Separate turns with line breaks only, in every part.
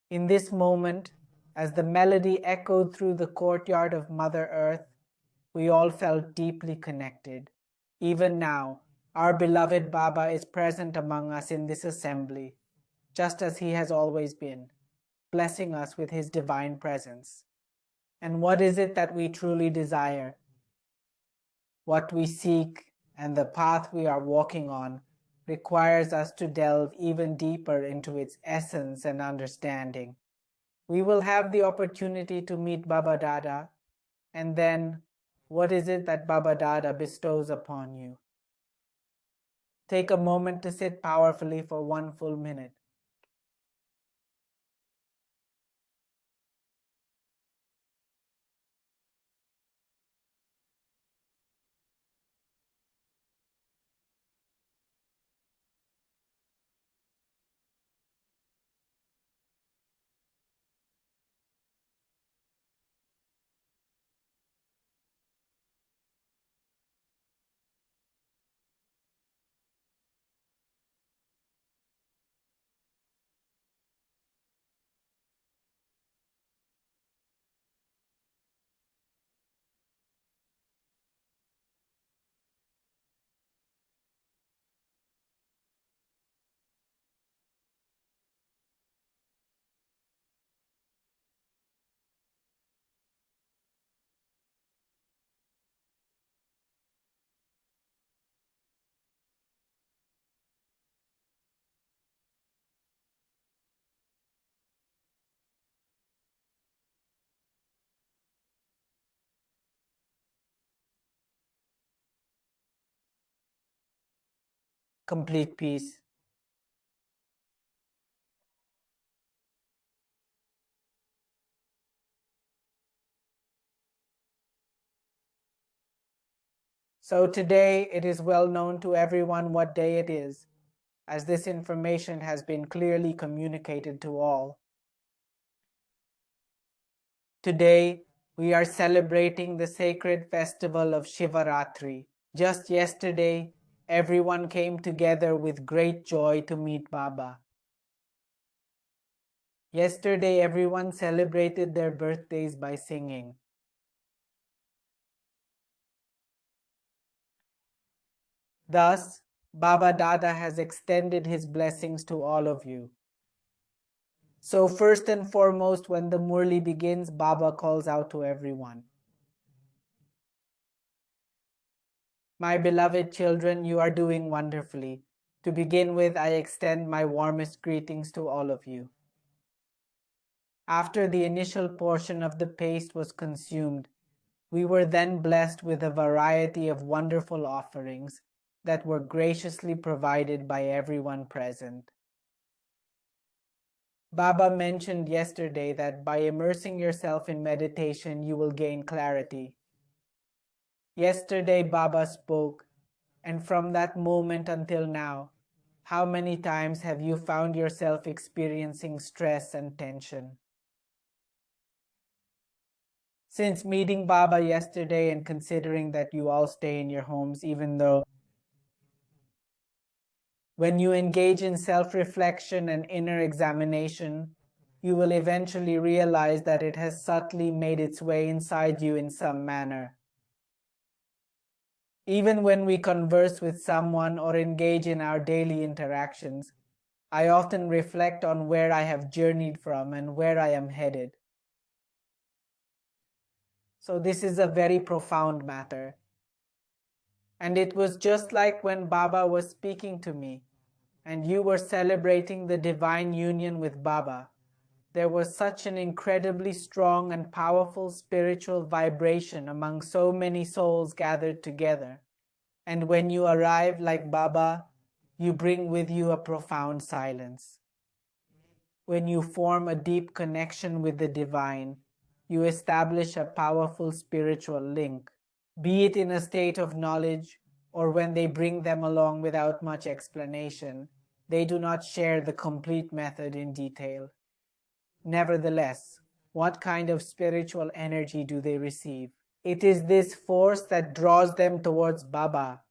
In this moment, as the melody echoed through the courtyard of Mother Earth, we all felt deeply connected. Even now, our beloved Baba is present among us in this assembly, just as he has always been, blessing us with his divine presence. And what is it that we truly desire? What we seek and the path we are walking on requires us to delve even deeper into its essence and understanding. We will have the opportunity to meet Baba Dada, and then what is it that Baba Dada bestows upon you? Take a moment to sit powerfully for 1 full minute. Complete peace. So today it is well known to everyone what day it is, as this information has been clearly communicated to all. Today we are celebrating the sacred festival of Shivaratri. Just yesterday, everyone came together with great joy to meet Baba. Yesterday, everyone celebrated their birthdays by singing. Thus, Baba Dada has extended his blessings to all of you. So first and foremost, when the Murli begins, Baba calls out to everyone. My beloved children, you are doing wonderfully. To begin with, I extend my warmest greetings to all of you. After the initial portion of the paste was consumed, we were then blessed with a variety of wonderful offerings that were graciously provided by everyone present. Baba mentioned yesterday that by immersing yourself in meditation, you will gain clarity. Yesterday, Baba spoke, and from that moment until now, how many times have you found yourself experiencing stress and tension? Since meeting Baba yesterday and considering that you all stay in your homes, even though when you engage in self-reflection and inner examination, you will eventually realize that it has subtly made its way inside you in some manner. Even when we converse with someone or engage in our daily interactions, I often reflect on where I have journeyed from and where I am headed. So this is a very profound matter. And it was just like when Baba was speaking to me and you were celebrating the divine union with Baba. There was such an incredibly strong and powerful spiritual vibration among so many souls gathered together. And when you arrive like Baba, you bring with you a profound silence. When you form a deep connection with the divine, you establish a powerful spiritual link, be it in a state of knowledge or when they bring them along without much explanation. They do not share the complete method in detail. Nevertheless, what kind of spiritual energy do they receive? It is this force that draws them towards Baba,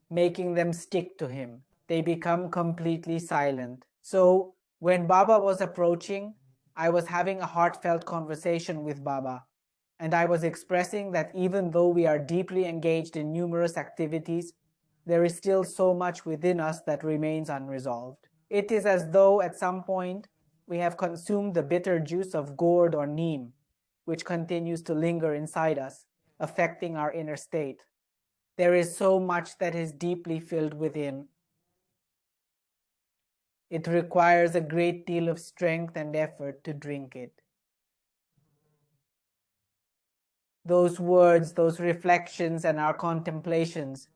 making them stick to him. They become completely silent. So, when Baba was approaching, I was having a heartfelt conversation with Baba, and I was expressing that even though we are deeply engaged in numerous activities, there is still so much within us that remains unresolved. It is as though at some point we have consumed the bitter juice of gourd or neem, which continues to linger inside us, affecting our inner state. There is so much that is deeply filled within. It requires a great deal of strength and effort to drink it. Those words, those reflections, and our contemplations,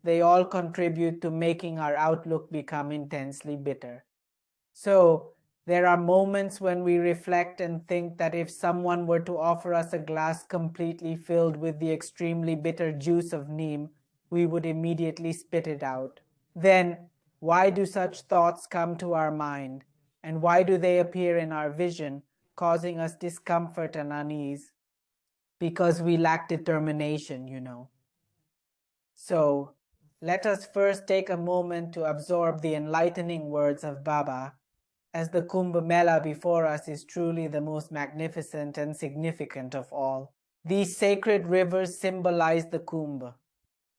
they all contribute to making our outlook become intensely bitter. So, there are moments when we reflect and think that if someone were to offer us a glass completely filled with the extremely bitter juice of neem, we would immediately spit it out. Then, why do such thoughts come to our mind, and why do they appear in our vision, causing us discomfort and unease? Because we lack determination, you know. So, let us first take a moment to absorb the enlightening words of Baba, as the Kumbh Mela before us is truly the most magnificent and significant of all. These sacred rivers symbolize the Kumbh,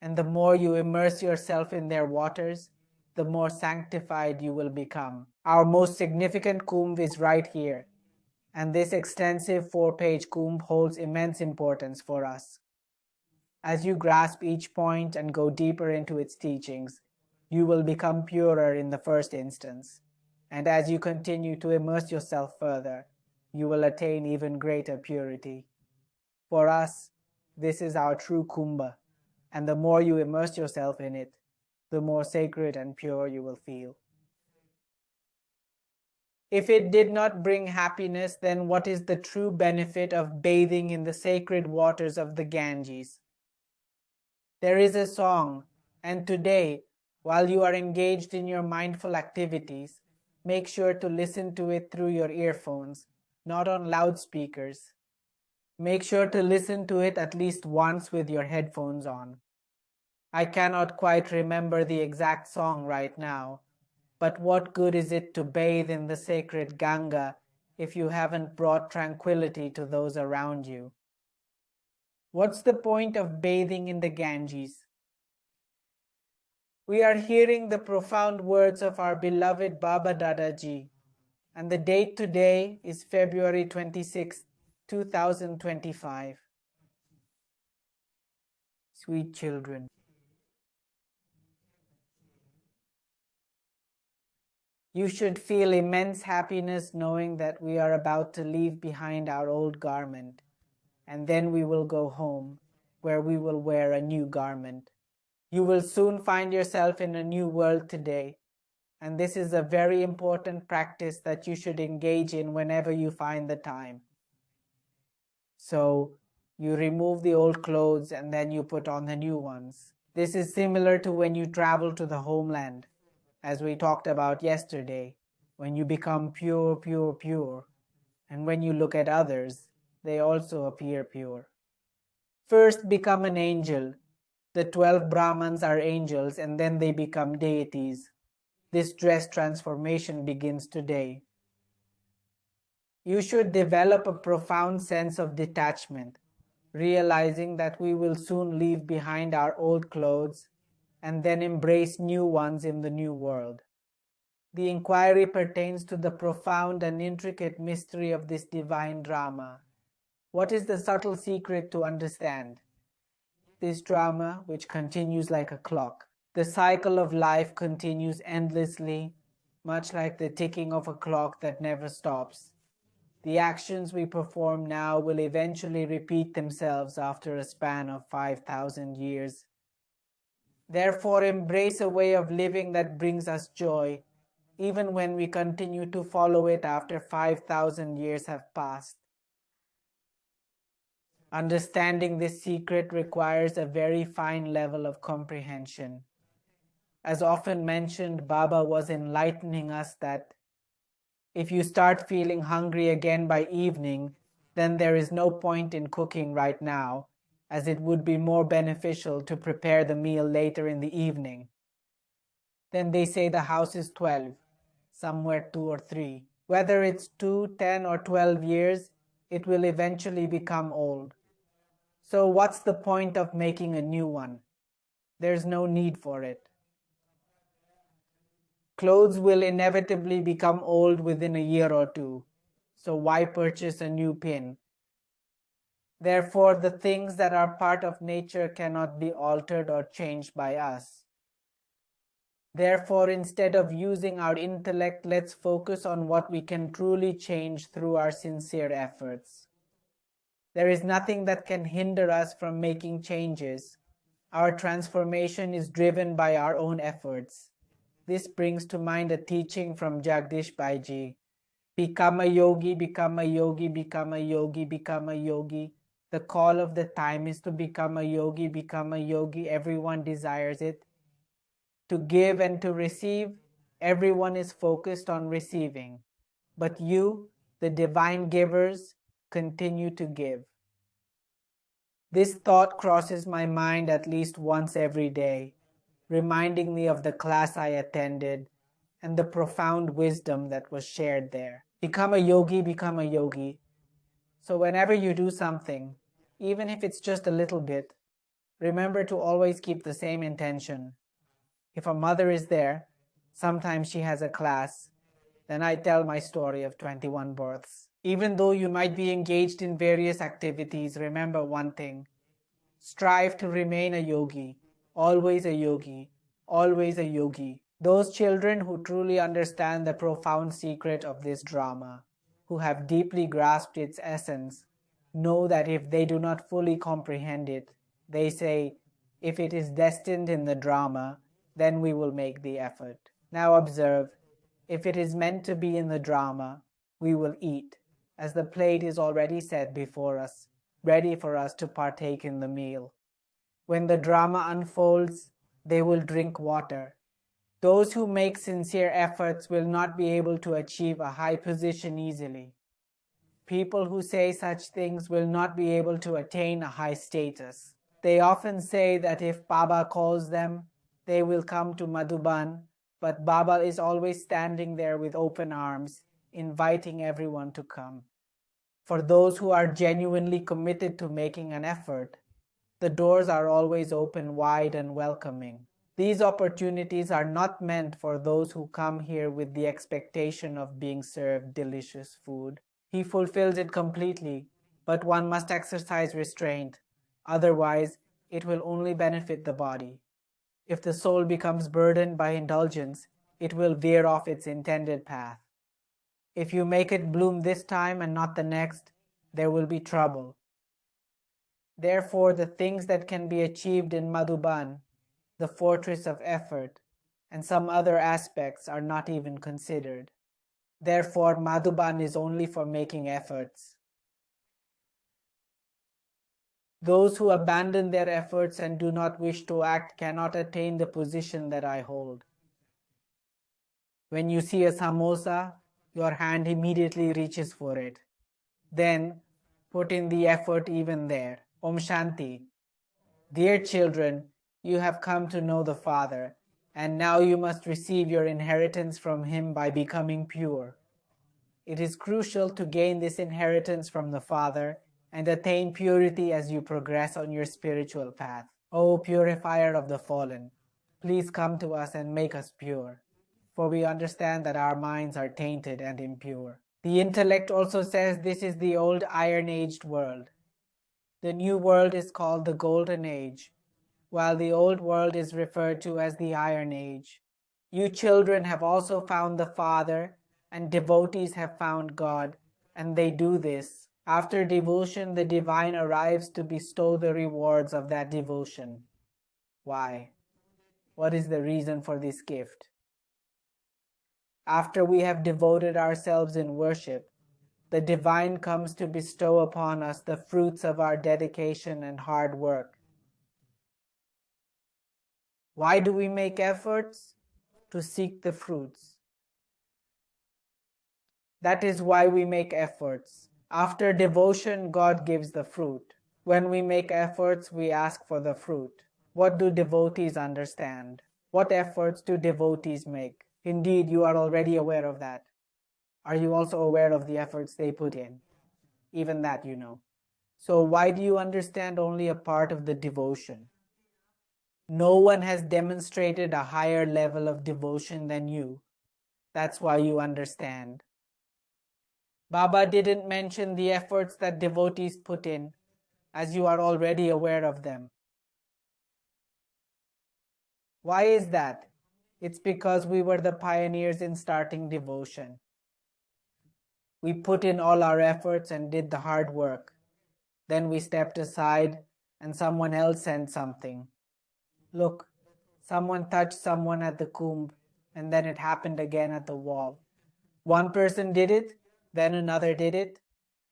and the more you immerse yourself in their waters, the more sanctified you will become. Our most significant Kumbh is right here, and this extensive 4-page Kumbh holds immense importance for us. As you grasp each point and go deeper into its teachings, you will become purer in the first instance. And as you continue to immerse yourself further, you will attain even greater purity. For us, this is our true Kumbh, and the more you immerse yourself in it, the more sacred and pure you will feel. If it did not bring happiness, then what is the true benefit of bathing in the sacred waters of the Ganges? There is a song, and today, while you are engaged in your mindful activities, make sure to listen to it through your earphones, not on loudspeakers. Make sure to listen to it at least once with your headphones on. I cannot quite remember the exact song right now, but what good is it to bathe in the sacred Ganga if you haven't brought tranquility to those around you? What's the point of bathing in the Ganges? We are hearing the profound words of our beloved Baba Dadaji, and the date today is February 26, 2025. Sweet children, you should feel immense happiness knowing that we are about to leave behind our old garment, and then we will go home, where we will wear a new garment. You will soon find yourself in a new world today, and this is a very important practice that you should engage in whenever you find the time. So, you remove the old clothes and then you put on the new ones. This is similar to when you travel to the homeland, as we talked about yesterday, when you become pure, pure, pure, and when you look at others, they also appear pure. First become an angel. The 12 Brahmans are angels and then they become deities. This dress transformation begins today. You should develop a profound sense of detachment, realizing that we will soon leave behind our old clothes and then embrace new ones in the new world. The inquiry pertains to the profound and intricate mystery of this divine drama. What is the subtle secret to understand? This drama, which continues like a clock. The cycle of life continues endlessly, much like the ticking of a clock that never stops. The actions we perform now will eventually repeat themselves after a span of 5,000 years. Therefore, embrace a way of living that brings us joy, even when we continue to follow it after 5,000 years have passed. Understanding this secret requires a very fine level of comprehension. As often mentioned, Baba was enlightening us that if you start feeling hungry again by evening, then there is no point in cooking right now, as it would be more beneficial to prepare the meal later in the evening. Then they say the house is 12, somewhere 2 or 3. Whether it's 2, 10, or 12 years, it will eventually become old. So what's the point of making a new one? There's no need for it. Clothes will inevitably become old within a year or two. So why purchase a new pin? Therefore, the things that are part of nature cannot be altered or changed by us. Therefore, instead of using our intellect, let's focus on what we can truly change through our sincere efforts. There is nothing that can hinder us from making changes. Our transformation is driven by our own efforts. This brings to mind a teaching from Rakesh Bhai Ji. Become a yogi, become a yogi, become a yogi, become a yogi. The call of the time is to become a yogi, become a yogi. Everyone desires it. To give and to receive, everyone is focused on receiving. But you, the divine givers, continue to give. This thought crosses my mind at least once every day, reminding me of the class I attended and the profound wisdom that was shared there. Become a yogi, become a yogi. So whenever you do something, even if it's just a little bit, remember to always keep the same intention. If a mother is there, sometimes she has a class, then I tell my story of 21 births. Even though you might be engaged in various activities, remember one thing. Strive to remain a yogi, always a yogi, always a yogi. Those children who truly understand the profound secret of this drama, who have deeply grasped its essence, know that if they do not fully comprehend it, they say, if it is destined in the drama, then we will make the effort. Now observe, if it is meant to be in the drama, we will eat, as the plate is already set before us, ready for us to partake in the meal. When the drama unfolds, they will drink water. Those who make sincere efforts will not be able to achieve a high position easily. People who say such things will not be able to attain a high status. They often say that if Baba calls them, they will come to Madhuban, but Baba is always standing there with open arms, inviting everyone to come. For those who are genuinely committed to making an effort, the doors are always open wide and welcoming. These opportunities are not meant for those who come here with the expectation of being served delicious food. He fulfills it completely, but one must exercise restraint. Otherwise, it will only benefit the body. If the soul becomes burdened by indulgence, it will veer off its intended path. If you make it bloom this time and not the next, there will be trouble. Therefore, the things that can be achieved in Madhuban, the fortress of effort, and some other aspects are not even considered. Therefore, Madhuban is only for making efforts. Those who abandon their efforts and do not wish to act cannot attain the position that I hold. When you see a samosa, your hand immediately reaches for it. Then, put in the effort even there. Om Shanti. Dear children, you have come to know the Father, and now you must receive your inheritance from Him by becoming pure. It is crucial to gain this inheritance from the Father and attain purity as you progress on your spiritual path. O purifier of the fallen, please come to us and make us pure, for we understand that our minds are tainted and impure. The intellect also says this is the old iron-aged world. The new world is called the Golden Age, while the old world is referred to as the Iron Age. You children have also found the Father, and devotees have found God, and they do this. After devotion, the divine arrives to bestow the rewards of that devotion. Why? What is the reason for this gift? After we have devoted ourselves in worship, the divine comes to bestow upon us the fruits of our dedication and hard work. Why do we make efforts? To seek the fruits. That is why we make efforts. After devotion, God gives the fruit. When we make efforts, we ask for the fruit. What do devotees understand? What efforts do devotees make? Indeed, you are already aware of that. Are you also aware of the efforts they put in? Even that you know. So why do you understand only a part of the devotion? No one has demonstrated a higher level of devotion than you. That's why you understand. Baba didn't mention the efforts that devotees put in, as you are already aware of them. Why is that? It's because we were the pioneers in starting devotion. We put in all our efforts and did the hard work. Then we stepped aside and someone else sent something. Look, someone touched someone at the kumbh and then it happened again at the wall. One person did it, then another did it,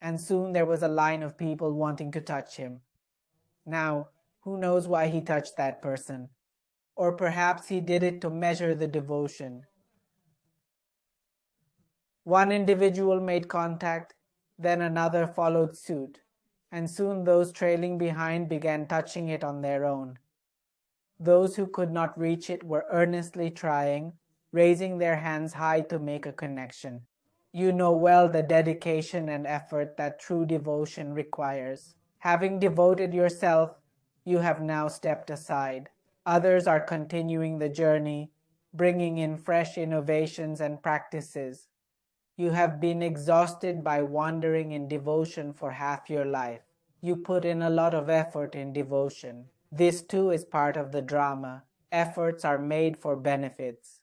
and soon there was a line of people wanting to touch him. Now, who knows why he touched that person? Or perhaps he did it to measure the devotion. One individual made contact, then another followed suit, and soon those trailing behind began touching it on their own. Those who could not reach it were earnestly trying, raising their hands high to make a connection. You know well the dedication and effort that true devotion requires. Having devoted yourself, you have now stepped aside. Others are continuing the journey, bringing in fresh innovations and practices. You have been exhausted by wandering in devotion for half your life. You put in a lot of effort in devotion. This too is part of the drama. Efforts are made for benefits.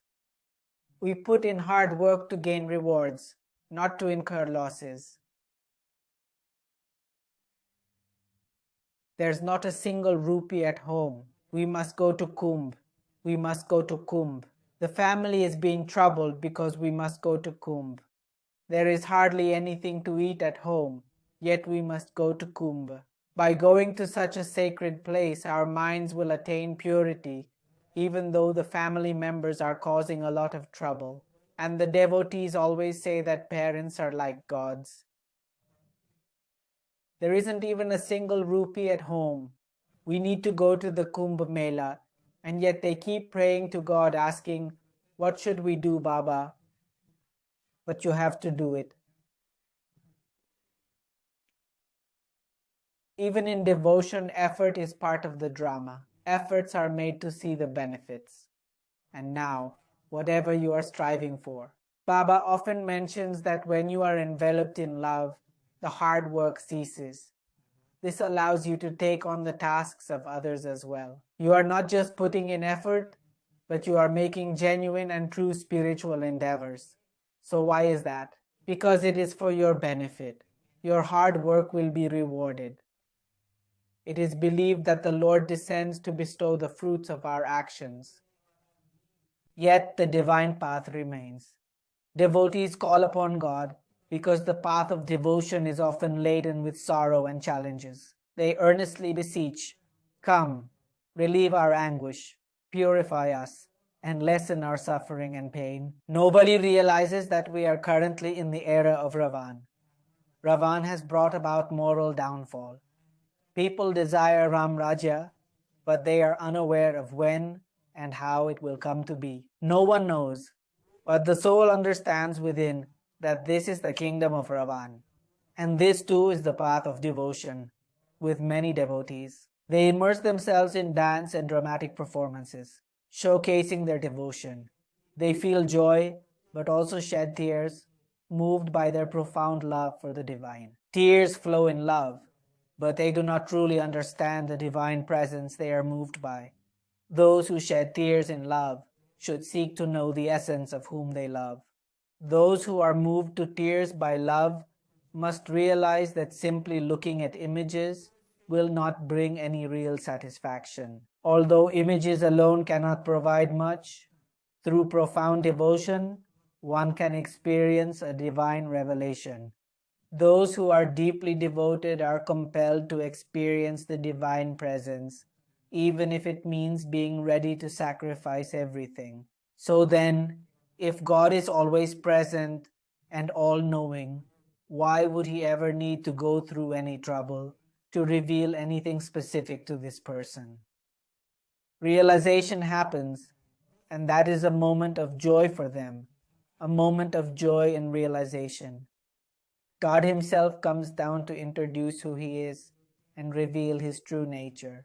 We put in hard work to gain rewards, not to incur losses. There's not a single rupee at home. We must go to Kumbh. We must go to Kumbh. The family is being troubled because we must go to Kumbh. There is hardly anything to eat at home, yet we must go to Kumbh. By going to such a sacred place, our minds will attain purity, even though the family members are causing a lot of trouble. And the devotees always say that parents are like gods. There isn't even a single rupee at home. We need to go to the Kumbh Mela, and yet they keep praying to God asking, "What should we do, Baba?" But you have to do it. Even in devotion, effort is part of the drama. Efforts are made to see the benefits. And now, whatever you are striving for. Baba often mentions that when you are enveloped in love, the hard work ceases. This allows you to take on the tasks of others as well. You are not just putting in effort, but you are making genuine and true spiritual endeavors. So why is that? Because it is for your benefit. Your hard work will be rewarded. It is believed that the Lord descends to bestow the fruits of our actions. Yet the divine path remains. Devotees call upon God because the path of devotion is often laden with sorrow and challenges. They earnestly beseech, "Come, relieve our anguish, purify us, and lessen our suffering and pain." Nobody realizes that we are currently in the era of Ravan. Ravan has brought about moral downfall. People desire Ram Rajya, but they are unaware of when and how it will come to be. No one knows, but the soul understands within that this is the kingdom of Ravan. And this too is the path of devotion, with many devotees. They immerse themselves in dance and dramatic performances, showcasing their devotion. They feel joy, but also shed tears, moved by their profound love for the divine. Tears flow in love, but they do not truly understand the divine presence they are moved by. Those who shed tears in love should seek to know the essence of whom they love. Those who are moved to tears by love must realize that simply looking at images will not bring any real satisfaction. Although images alone cannot provide much, through profound devotion, one can experience a divine revelation. Those who are deeply devoted are compelled to experience the divine presence, even if it means being ready to sacrifice everything. So then, if God is always present and all-knowing, why would He ever need to go through any trouble to reveal anything specific to this person? Realization happens, and that is a moment of joy for them, a moment of joy and realization. God Himself comes down to introduce who He is and reveal His true nature.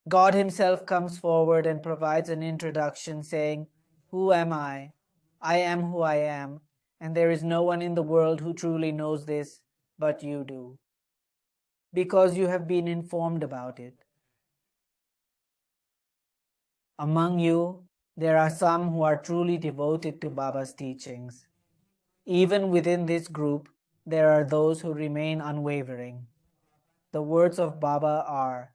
God Himself comes forward and provides an introduction saying, "Who am I? I am who I am, and there is no one in the world who truly knows this but you do, because you have been informed about it. Among you, there are some who are truly devoted to Baba's teachings. Even within this group, there are those who remain unwavering. The words of Baba are,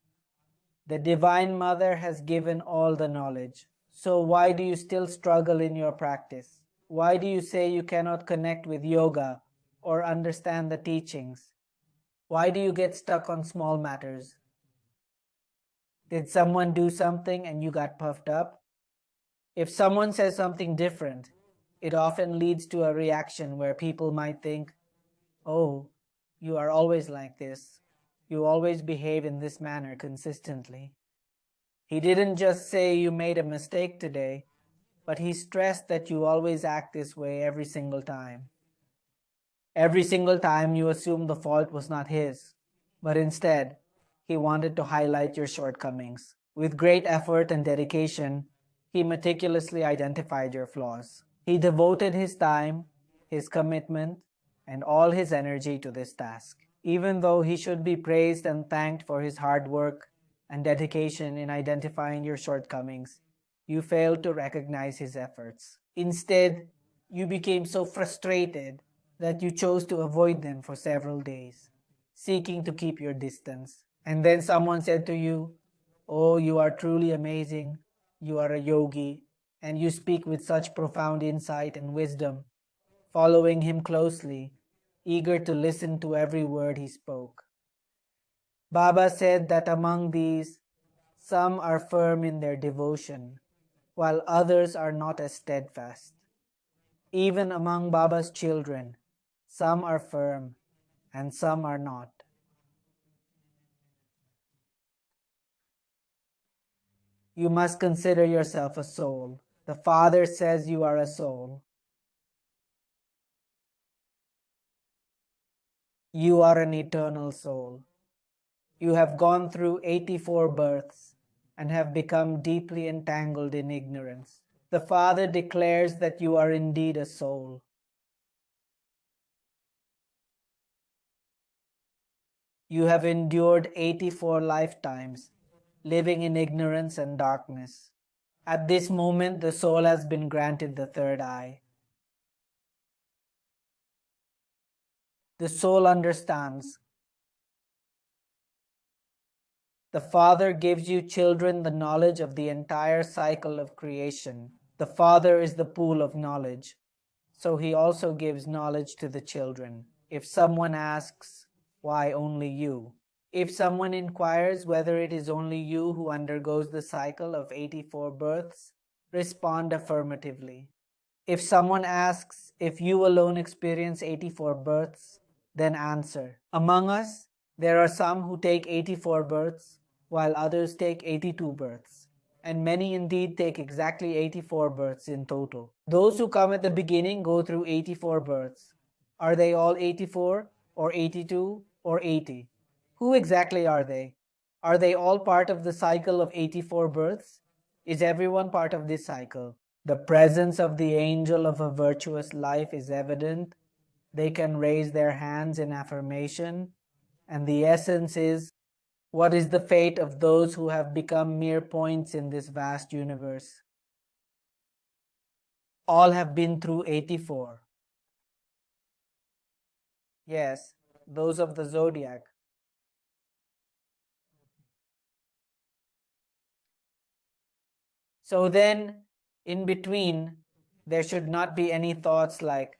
'The Divine Mother has given all the knowledge. So why do you still struggle in your practice? Why do you say you cannot connect with yoga or understand the teachings? Why do you get stuck on small matters? Did someone do something and you got puffed up? If someone says something different, it often leads to a reaction where people might think, oh, you are always like this. You always behave in this manner consistently. He didn't just say you made a mistake today, but he stressed that you always act this way every single time. Every single time you assume the fault was not his, but instead, he wanted to highlight your shortcomings. With great effort and dedication, he meticulously identified your flaws. He devoted his time, his commitment, and all his energy to this task. Even though he should be praised and thanked for his hard work and dedication in identifying your shortcomings, you failed to recognize his efforts. Instead, you became so frustrated that you chose to avoid them for several days, seeking to keep your distance. And then someone said to you, "Oh, you are truly amazing. You are a yogi, and you speak with such profound insight and wisdom." Following him closely, eager to listen to every word he spoke. Baba said that among these, some are firm in their devotion, while others are not as steadfast. Even among Baba's children, some are firm and some are not. You must consider yourself a soul. The Father says you are a soul. You are an eternal soul. You have gone through 84 births and have become deeply entangled in ignorance. The Father declares that you are indeed a soul. You have endured 84 lifetimes, living in ignorance and darkness. At this moment, the soul has been granted the third eye. The soul understands. The Father gives you children the knowledge of the entire cycle of creation. The Father is the pool of knowledge, so He also gives knowledge to the children. If someone asks, why only you? If someone inquires whether it is only you who undergoes the cycle of 84 births, respond affirmatively. If someone asks if you alone experience 84 births, then answer. Among us, there are some who take 84 births, while others take 82 births, and many indeed take exactly 84 births in total. Those who come at the beginning go through 84 births. Are they all 84, or 82, or 80? Who exactly are they? Are they all part of the cycle of 84 births? Is everyone part of this cycle? The presence of the angel of a virtuous life is evident. They can raise their hands in affirmation, and the essence is, what is the fate of those who have become mere points in this vast universe? All have been through 84. Yes, those of the zodiac. So then, in between, there should not be any thoughts like,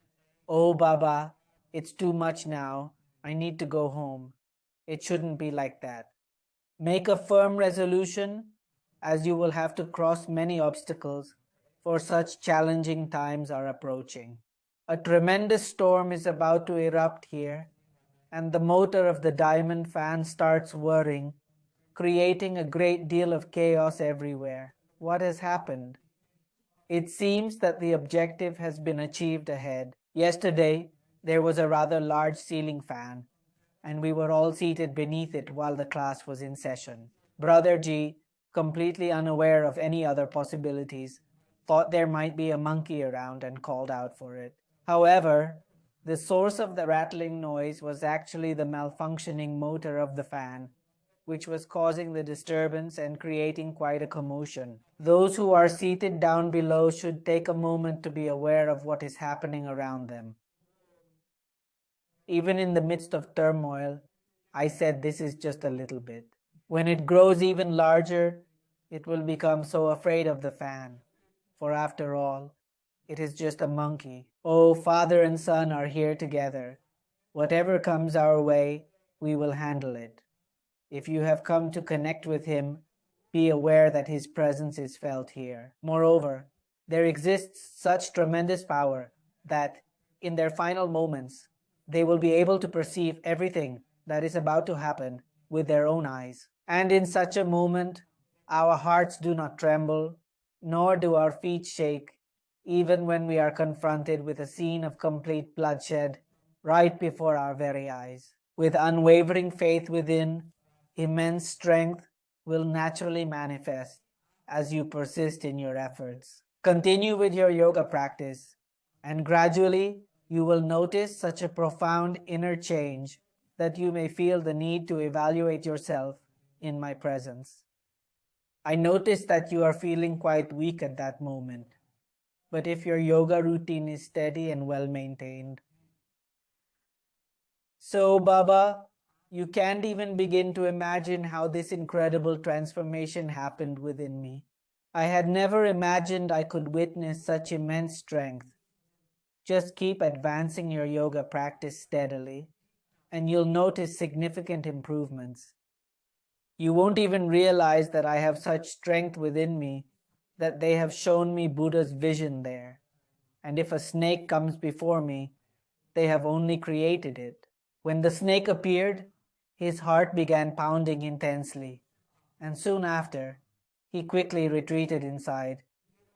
oh Baba, it's too much now, I need to go home. It shouldn't be like that. Make a firm resolution, as you will have to cross many obstacles, for such challenging times are approaching. A tremendous storm is about to erupt here, and the motor of the diamond fan starts whirring, creating a great deal of chaos everywhere. What has happened? It seems that the objective has been achieved ahead. Yesterday, there was a rather large ceiling fan, and we were all seated beneath it while the class was in session. Brother G, completely unaware of any other possibilities, thought there might be a monkey around and called out for it. However, the source of the rattling noise was actually the malfunctioning motor of the fan, which was causing the disturbance and creating quite a commotion. Those who are seated down below should take a moment to be aware of what is happening around them. Even in the midst of turmoil, I said this is just a little bit. When it grows even larger, it will become so afraid of the fan. For after all, it is just a monkey. Oh, father and son are here together. Whatever comes our way, we will handle it. If you have come to connect with him, be aware that his presence is felt here. Moreover, there exists such tremendous power that, in their final moments, they will be able to perceive everything that is about to happen with their own eyes. And in such a moment, our hearts do not tremble, nor do our feet shake, even when we are confronted with a scene of complete bloodshed right before our very eyes. With unwavering faith within, immense strength will naturally manifest as you persist in your efforts. Continue with your yoga practice, and gradually you will notice such a profound inner change that you may feel the need to evaluate yourself in my presence. I notice that you are feeling quite weak at that moment, but if your yoga routine is steady and well maintained. So, Baba, you can't even begin to imagine how this incredible transformation happened within me. I had never imagined I could witness such immense strength. Just keep advancing your yoga practice steadily, and you'll notice significant improvements. You won't even realize that I have such strength within me that they have shown me Buddha's vision there. And if a snake comes before me, they have only created it. When the snake appeared, his heart began pounding intensely, and soon after, he quickly retreated inside,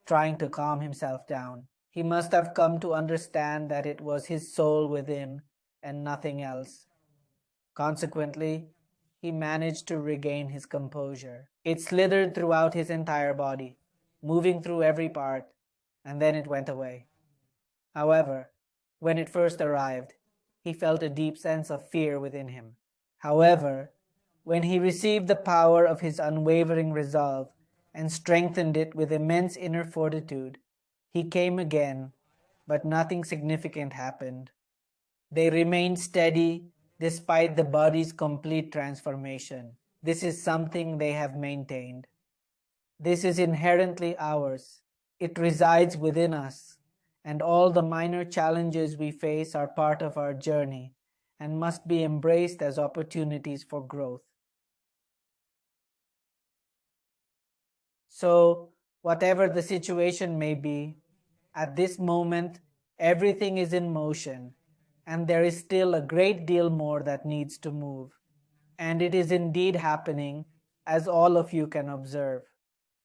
trying to calm himself down. He must have come to understand that it was his soul within and nothing else. Consequently, he managed to regain his composure. It slithered throughout his entire body, moving through every part, and then it went away. However, when it first arrived, he felt a deep sense of fear within him. However, when he received the power of his unwavering resolve and strengthened it with immense inner fortitude, he came again, but nothing significant happened. They remained steady despite the body's complete transformation. This is something they have maintained. This is inherently ours. It resides within us, and all the minor challenges we face are part of our journey and must be embraced as opportunities for growth. So, whatever the situation may be, at this moment, everything is in motion, and there is still a great deal more that needs to move. And it is indeed happening, as all of you can observe.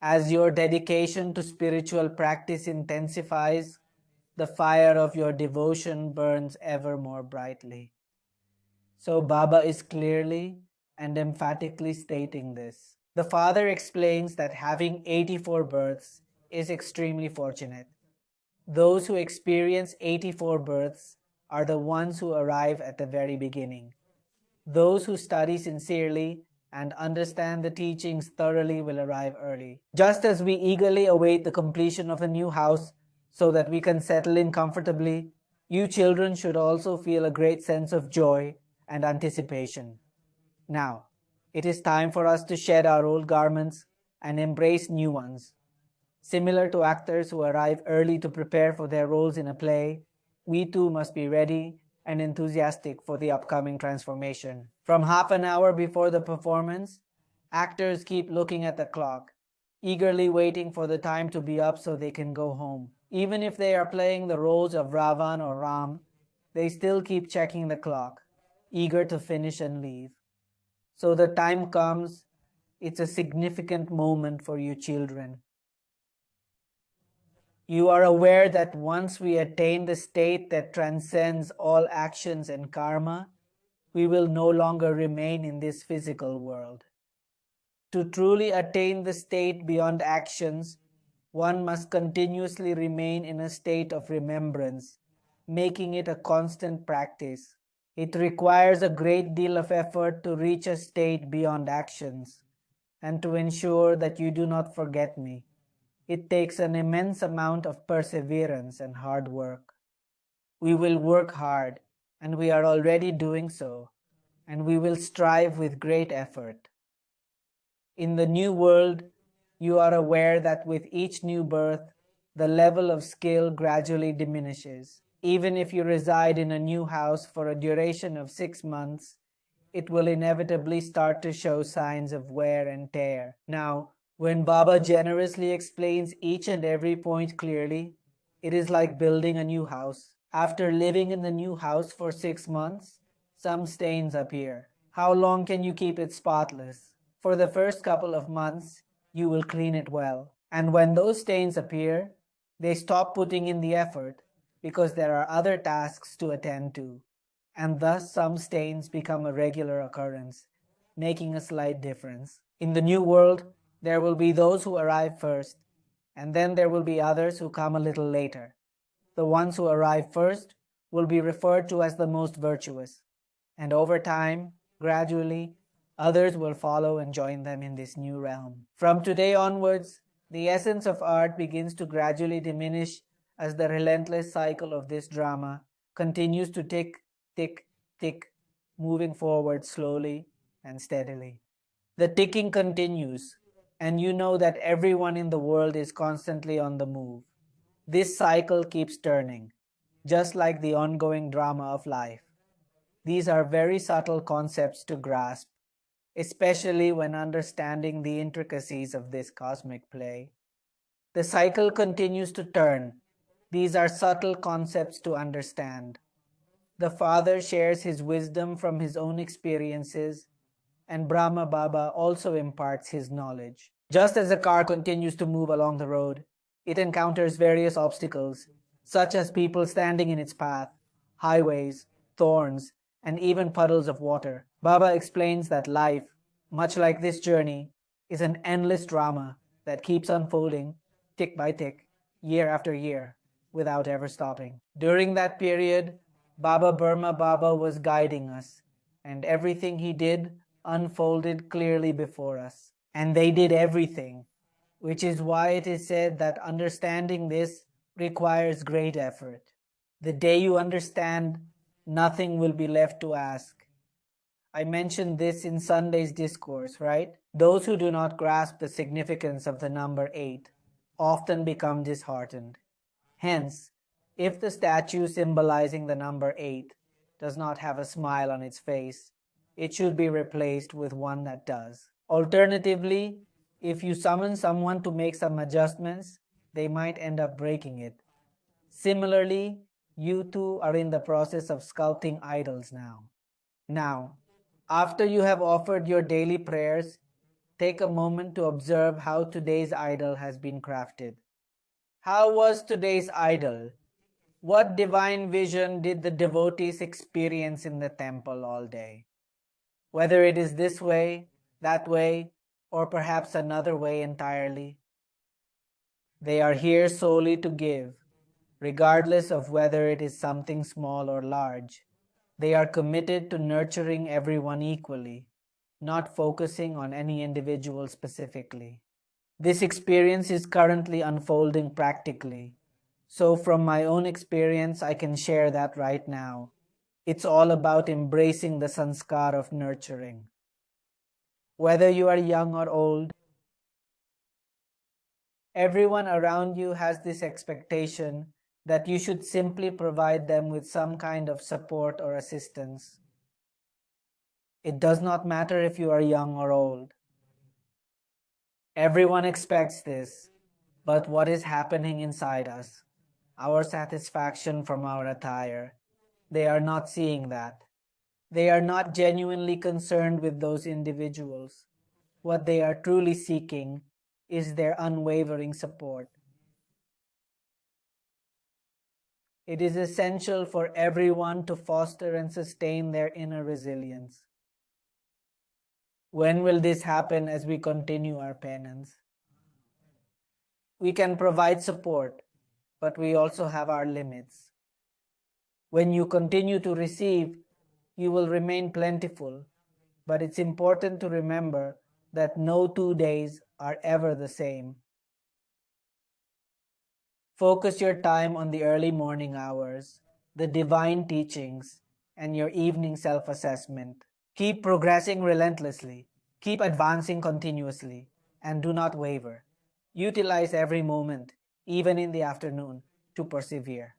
As your dedication to spiritual practice intensifies, the fire of your devotion burns ever more brightly. So Baba is clearly and emphatically stating this. The father explains that having 84 births is extremely fortunate. Those who experience 84 births are the ones who arrive at the very beginning. Those who study sincerely and understand the teachings thoroughly will arrive early. Just as we eagerly await the completion of a new house so that we can settle in comfortably, you children should also feel a great sense of joy and anticipation. Now, it is time for us to shed our old garments and embrace new ones. Similar to actors who arrive early to prepare for their roles in a play, we too must be ready and enthusiastic for the upcoming transformation. From half an hour before the performance, actors keep looking at the clock, eagerly waiting for the time to be up so they can go home. Even if they are playing the roles of Ravan or Ram, they still keep checking the clock, eager to finish and leave. So the time comes, it's a significant moment for you children. You are aware that once we attain the state that transcends all actions and karma, we will no longer remain in this physical world. To truly attain the state beyond actions, one must continuously remain in a state of remembrance, making it a constant practice. It requires a great deal of effort to reach a state beyond actions, and to ensure that you do not forget me. It takes an immense amount of perseverance and hard work. We will work hard, and we are already doing so, and we will strive with great effort. In the new world, you are aware that with each new birth, the level of skill gradually diminishes. Even if you reside in a new house for a duration of 6 months, it will inevitably start to show signs of wear and tear. Now, when Baba generously explains each and every point clearly, it is like building a new house. After living in the new house for 6 months, some stains appear. How long can you keep it spotless? For the first couple of months, you will clean it well. And when those stains appear, they stop putting in the effort because there are other tasks to attend to. And thus some stains become a regular occurrence, making a slight difference. In the new world, there will be those who arrive first, and then there will be others who come a little later. The ones who arrive first will be referred to as the most virtuous, and over time, gradually, others will follow and join them in this new realm. From today onwards, the essence of art begins to gradually diminish as the relentless cycle of this drama continues to tick, tick, tick, moving forward slowly and steadily. The ticking continues, and you know that everyone in the world is constantly on the move. This cycle keeps turning, just like the ongoing drama of life. These are very subtle concepts to grasp, especially when understanding the intricacies of this cosmic play. The cycle continues to turn. These are subtle concepts to understand. The Father shares his wisdom from his own experiences, and Brahma Baba also imparts his knowledge. Just as a car continues to move along the road, it encounters various obstacles, such as people standing in its path, highways, thorns, and even puddles of water. Baba explains that life, much like this journey, is an endless drama that keeps unfolding, tick by tick, year after year, without ever stopping. During that period, Baba Burma Baba was guiding us, and everything he did unfolded clearly before us. And they did everything, which is why it is said that understanding this requires great effort. The day you understand, nothing will be left to ask. I mentioned this in Sunday's discourse, right? Those who do not grasp the significance of the number 8 often become disheartened. Hence, if the statue symbolizing the number 8 does not have a smile on its face, it should be replaced with one that does. Alternatively, if you summon someone to make some adjustments, they might end up breaking it. Similarly, you two are in the process of sculpting idols now. Now, after you have offered your daily prayers, take a moment to observe how today's idol has been crafted. How was today's idol? What divine vision did the devotees experience in the temple all day? Whether it is this way, that way, or perhaps another way entirely, they are here solely to give, regardless of whether it is something small or large. They are committed to nurturing everyone equally, not focusing on any individual specifically. This experience is currently unfolding practically. So from my own experience, I can share that right now. It's all about embracing the sanskar of nurturing. Whether you are young or old, everyone around you has this expectation that you should simply provide them with some kind of support or assistance. It does not matter if you are young or old. Everyone expects this, but what is happening inside us? Our satisfaction from our attire. They are not seeing that. They are not genuinely concerned with those individuals. What they are truly seeking is their unwavering support. It is essential for everyone to foster and sustain their inner resilience. When will this happen as we continue our penance? We can provide support, but we also have our limits. When you continue to receive, you will remain plentiful, but it's important to remember that no 2 days are ever the same. Focus your time on the early morning hours, the divine teachings, and your evening self-assessment. Keep progressing relentlessly, keep advancing continuously, and do not waver. Utilize every moment, even in the afternoon, to persevere.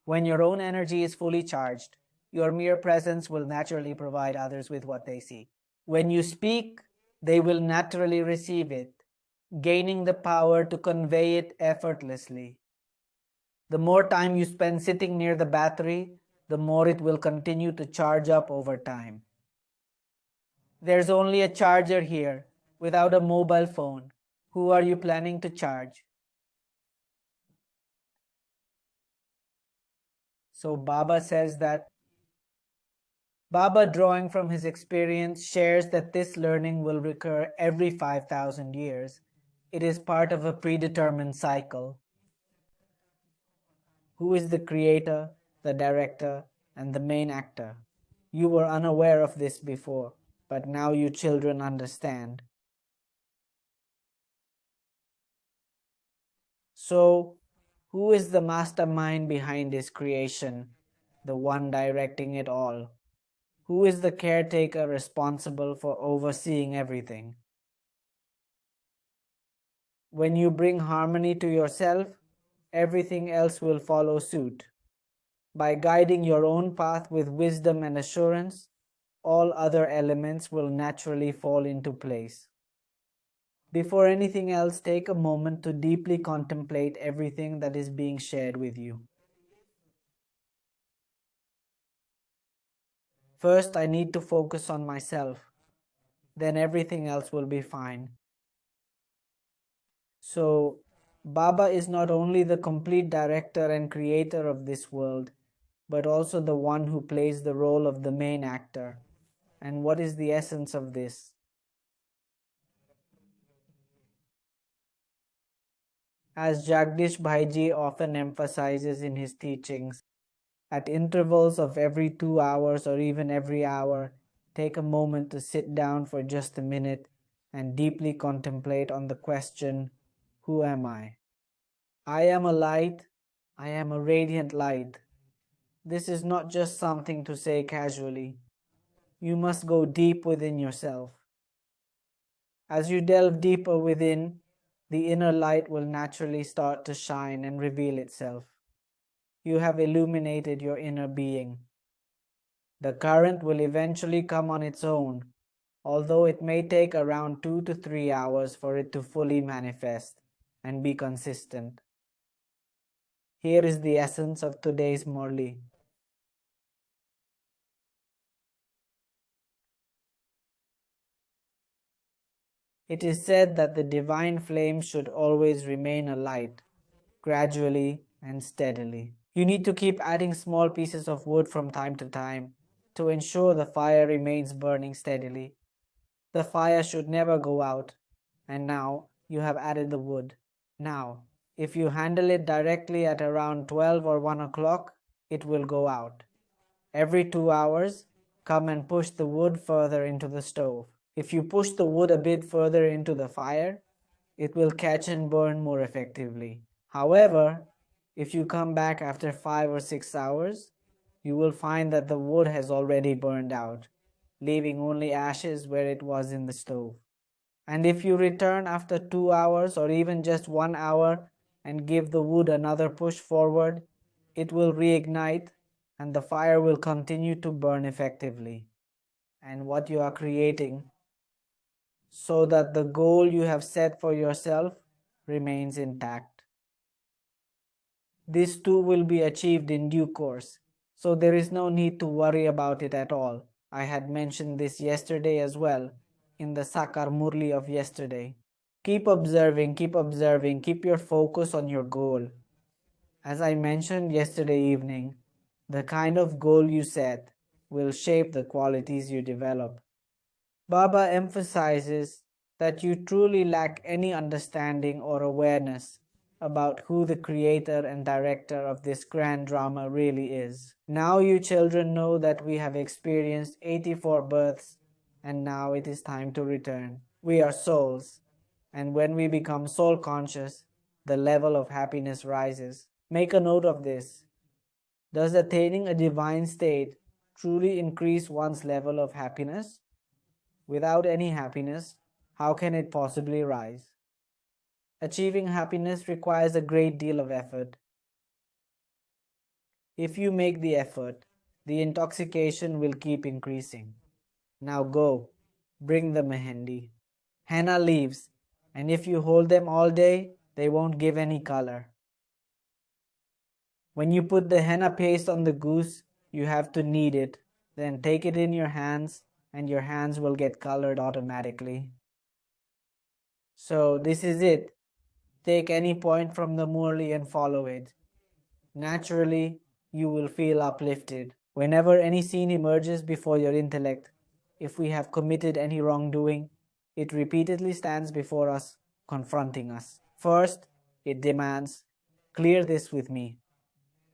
When your own energy is fully charged, your mere presence will naturally provide others with what they seek. When you speak, they will naturally receive it, gaining the power to convey it effortlessly. The more time you spend sitting near the battery, the more it will continue to charge up over time. There's only a charger here, without a mobile phone. Who are you planning to charge? So Baba says that Baba, drawing from his experience, shares that this learning will recur every 5,000 years. It is part of a predetermined cycle. Who is the creator, the director, and the main actor? You were unaware of this before, but now you children understand. So, who is the mastermind behind this creation, the one directing it all? Who is the caretaker responsible for overseeing everything? When you bring harmony to yourself, everything else will follow suit. By guiding your own path with wisdom and assurance, all other elements will naturally fall into place. Before anything else, take a moment to deeply contemplate everything that is being shared with you. First, I need to focus on myself. Then everything else will be fine. So, Baba is not only the complete director and creator of this world, but also the one who plays the role of the main actor. And what is the essence of this? As Jagdish Bhai Ji often emphasizes in his teachings, at intervals of every 2 hours or even every hour, take a moment to sit down for just a minute and deeply contemplate on the question, who am I? I am a light. I am a radiant light. This is not just something to say casually. You must go deep within yourself. As you delve deeper within, the inner light will naturally start to shine and reveal itself. You have illuminated your inner being. The current will eventually come on its own, although it may take around 2 to 3 hours for it to fully manifest and be consistent. Here is the essence of today's Murli. It is said that the divine flame should always remain alight, gradually and steadily. You need to keep adding small pieces of wood from time to time to ensure the fire remains burning steadily. The fire should never go out, and now you have added the wood. Now, if you handle it directly at around 12 or 1 o'clock, it will go out. Every 2 hours, come and push the wood further into the stove. If you push the wood a bit further into the fire, it will catch and burn more effectively. However, if you come back after 5 or 6 hours, you will find that the wood has already burned out, leaving only ashes where it was in the stove. And if you return after 2 hours or even just 1 hour and give the wood another push forward, it will reignite and the fire will continue to burn effectively. And what you are creating so that the goal you have set for yourself remains intact. This too will be achieved in due course, so there is no need to worry about it at all. I had mentioned this yesterday as well, in the Sakar Murli of yesterday. Keep observing, keep your focus on your goal. As I mentioned yesterday evening, the kind of goal you set will shape the qualities you develop. Baba emphasizes that you truly lack any understanding or awareness about who the creator and director of this grand drama really is. Now you children know that we have experienced 84 births and now it is time to return. We are souls, and when we become soul conscious, the level of happiness rises. Make a note of this. Does attaining a divine state truly increase one's level of happiness? Without any happiness, how can it possibly rise? Achieving happiness requires a great deal of effort. If you make the effort, the intoxication will keep increasing. Now go, bring the mehendi. Henna leaves, and if you hold them all day, they won't give any color. When you put the henna paste on the goose, you have to knead it, then take it in your hands, and your hands will get colored automatically. So this is it. Take any point from the Murli and follow it. Naturally, you will feel uplifted. Whenever any scene emerges before your intellect, if we have committed any wrongdoing, it repeatedly stands before us, confronting us. First, it demands, clear this with me.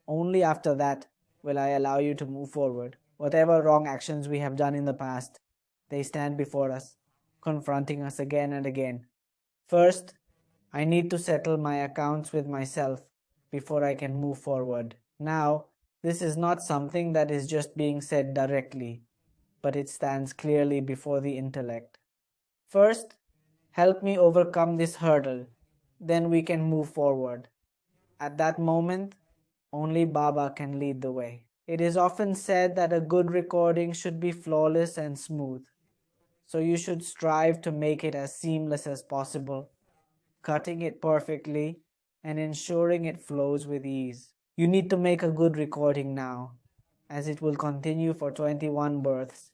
Only after that will I allow you to move forward. Whatever wrong actions we have done in the past, they stand before us, confronting us again and again. First, I need to settle my accounts with myself before I can move forward. Now, this is not something that is just being said directly, but it stands clearly before the intellect. First, help me overcome this hurdle, then we can move forward. At that moment, only Baba can lead the way. It is often said that a good recording should be flawless and smooth, so you should strive to make it as seamless as possible, cutting it perfectly and ensuring it flows with ease. You need to make a good recording now, as it will continue for 21 births,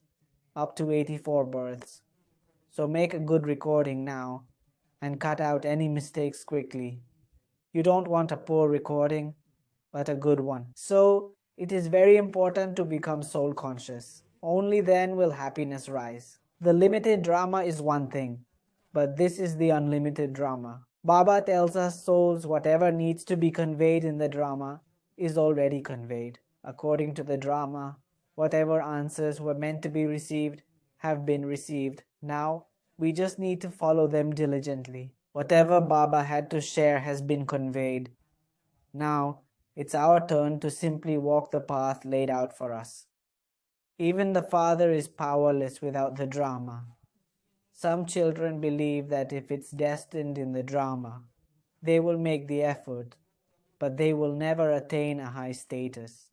up to 84 births. So make a good recording now, and cut out any mistakes quickly. You don't want a poor recording, but a good one. So it is very important to become soul conscious. Only then will happiness rise. The limited drama is one thing, but this is the unlimited drama. Baba tells us souls whatever needs to be conveyed in the drama is already conveyed. According to the drama, whatever answers were meant to be received have been received. Now, we just need to follow them diligently. Whatever Baba had to share has been conveyed. Now, it's our turn to simply walk the path laid out for us. Even the Father is powerless without the drama. Some children believe that if it's destined in the drama, they will make the effort, but they will never attain a high status.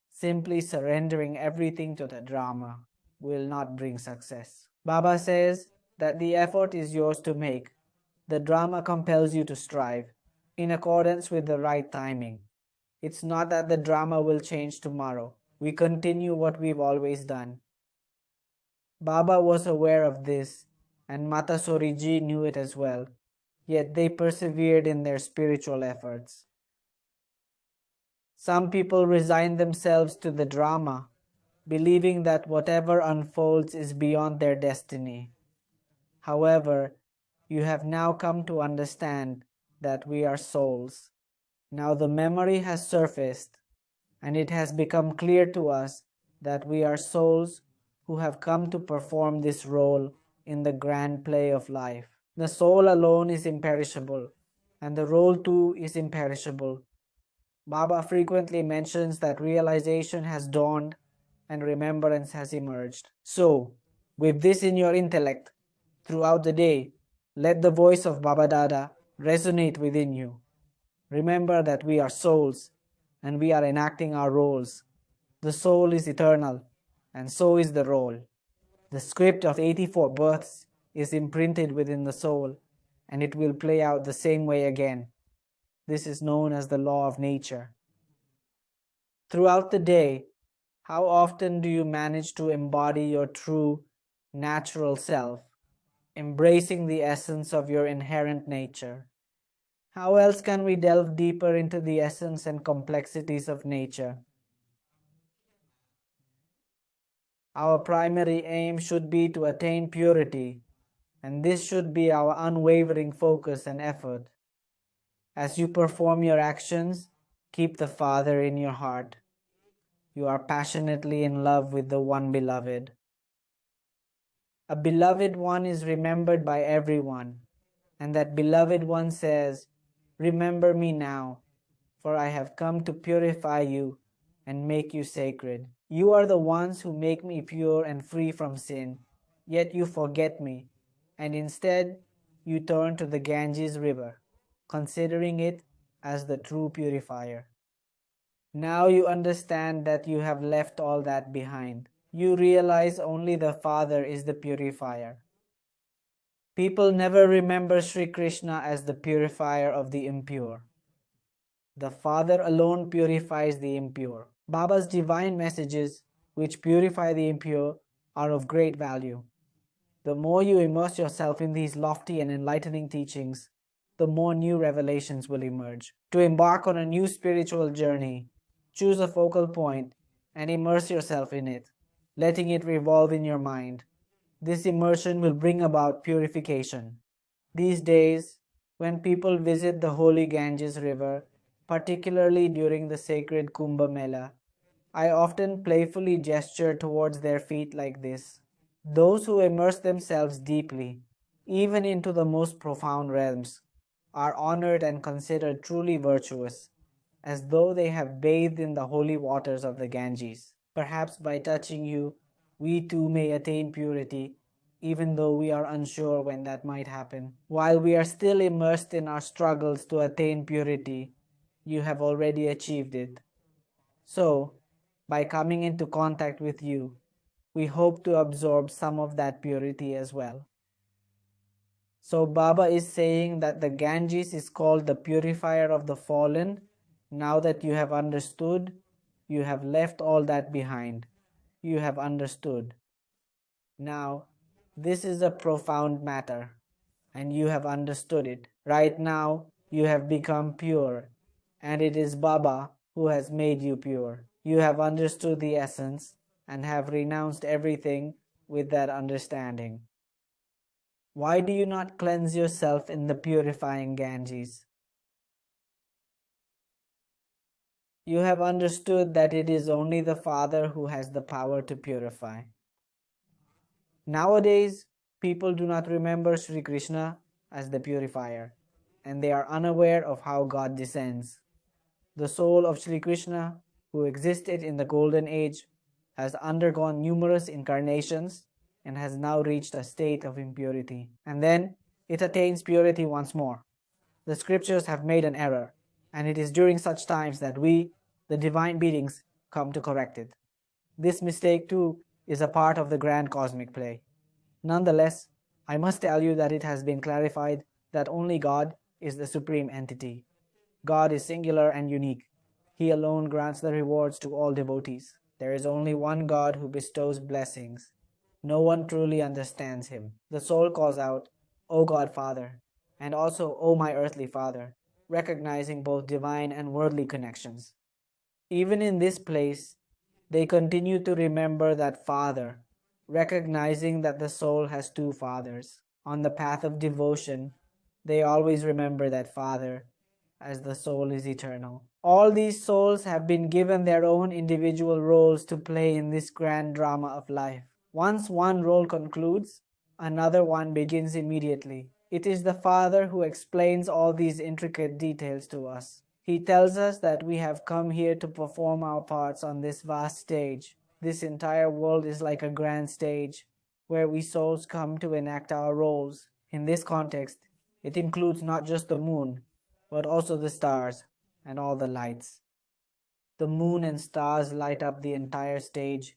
Simply surrendering everything to the drama will not bring success. Baba says that the effort is yours to make. The drama compels you to strive in accordance with the right timing. It's not that the drama will change tomorrow. We continue what we've always done. Baba was aware of this, and Mata Soriji knew it as well, yet they persevered in their spiritual efforts. Some people resign themselves to the drama, believing that whatever unfolds is beyond their destiny. However, you have now come to understand that we are souls. Now the memory has surfaced, and it has become clear to us that we are souls who have come to perform this role in the grand play of life. The soul alone is imperishable, and the role too is imperishable. Baba frequently mentions that realization has dawned and remembrance has emerged. So, with this in your intellect, throughout the day, let the voice of Baba Dada resonate within you. Remember that we are souls and we are enacting our roles. The soul is eternal, and so is the role. The script of 84 births is imprinted within the soul, and it will play out the same way again. This is known as the law of nature. Throughout the day, how often do you manage to embody your true, natural self, embracing the essence of your inherent nature? How else can we delve deeper into the essence and complexities of nature? Our primary aim should be to attain purity, and this should be our unwavering focus and effort. As you perform your actions, keep the Father in your heart. You are passionately in love with the one beloved. A beloved one is remembered by everyone, and that beloved one says, "Remember me now, for I have come to purify you and make you sacred. You are the ones who make me pure and free from sin, yet you forget me, and instead you turn to the Ganges river, considering it as the true purifier. Now you understand that you have left all that behind. You realize only the Father is the purifier. People never remember Sri Krishna as the purifier of the impure. The Father alone purifies the impure. Baba's divine messages, which purify the impure, are of great value. The more you immerse yourself in these lofty and enlightening teachings, the more new revelations will emerge. To embark on a new spiritual journey, choose a focal point and immerse yourself in it, letting it revolve in your mind. This immersion will bring about purification. These days, when people visit the holy Ganges river, particularly during the sacred Kumbh Mela, I often playfully gesture towards their feet like this. Those who immerse themselves deeply, even into the most profound realms, are honored and considered truly virtuous, as though they have bathed in the holy waters of the Ganges. Perhaps by touching you, we too may attain purity, even though we are unsure when that might happen. While we are still immersed in our struggles to attain purity, you have already achieved it. So, by coming into contact with you, we hope to absorb some of that purity as well. So Baba is saying that the Ganges is called the purifier of the fallen. Now that you have understood, you have left all that behind. You have understood. Now, this is a profound matter, and you have understood it. Right now, you have become pure, and it is Baba who has made you pure. You have understood the essence and have renounced everything with that understanding. Why do you not cleanse yourself in the purifying Ganges? You have understood that it is only the Father who has the power to purify. Nowadays, people do not remember Sri Krishna as the purifier, and they are unaware of how God descends. The soul of Sri Krishna, who existed in the Golden Age, has undergone numerous incarnations and has now reached a state of impurity. And then it attains purity once more. The scriptures have made an error, and it is during such times that we, the divine beings, come to correct it. This mistake too is a part of the grand cosmic play. Nonetheless, I must tell you that it has been clarified that only God is the supreme entity. God is singular and unique. He alone grants the rewards to all devotees. There is only one God who bestows blessings. No one truly understands him. The soul calls out, "O God Father," and also, "O my earthly Father," recognizing both divine and worldly connections. Even in this place, they continue to remember that Father, recognizing that the soul has two fathers. On the path of devotion, they always remember that Father, as the soul is eternal. All these souls have been given their own individual roles to play in this grand drama of life. Once one role concludes, another one begins immediately. It is the Father who explains all these intricate details to us. He tells us that we have come here to perform our parts on this vast stage. This entire world is like a grand stage where we souls come to enact our roles. In this context, it includes not just the moon, but also the stars and all the lights. The moon and stars light up the entire stage,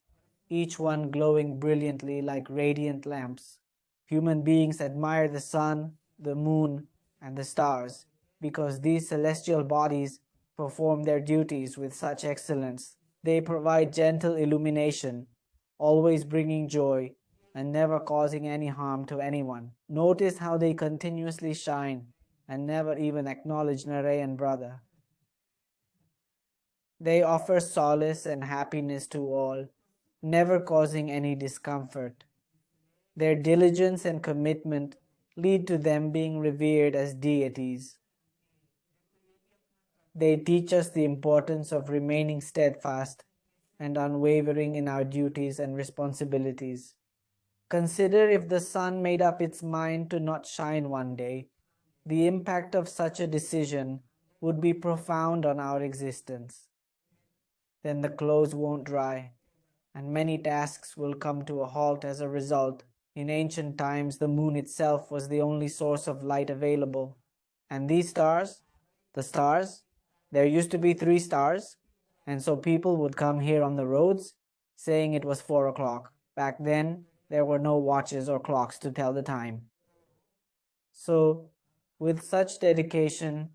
each one glowing brilliantly like radiant lamps. Human beings admire the sun, the moon, and the stars because these celestial bodies perform their duties with such excellence. They provide gentle illumination, always bringing joy and never causing any harm to anyone. Notice how they continuously shine, and never even acknowledge Narayan brother. They offer solace and happiness to all, never causing any discomfort. Their diligence and commitment lead to them being revered as deities. They teach us the importance of remaining steadfast and unwavering in our duties and responsibilities. Consider if the sun made up its mind to not shine one day, the impact of such a decision would be profound on our existence. Then the clothes won't dry, and many tasks will come to a halt as a result. In ancient times, the moon itself was the only source of light available. And these stars, the stars, there used to be 3 stars, and so people would come here on the roads saying it was 4 o'clock. Back then, there were no watches or clocks to tell the time. So, with such dedication,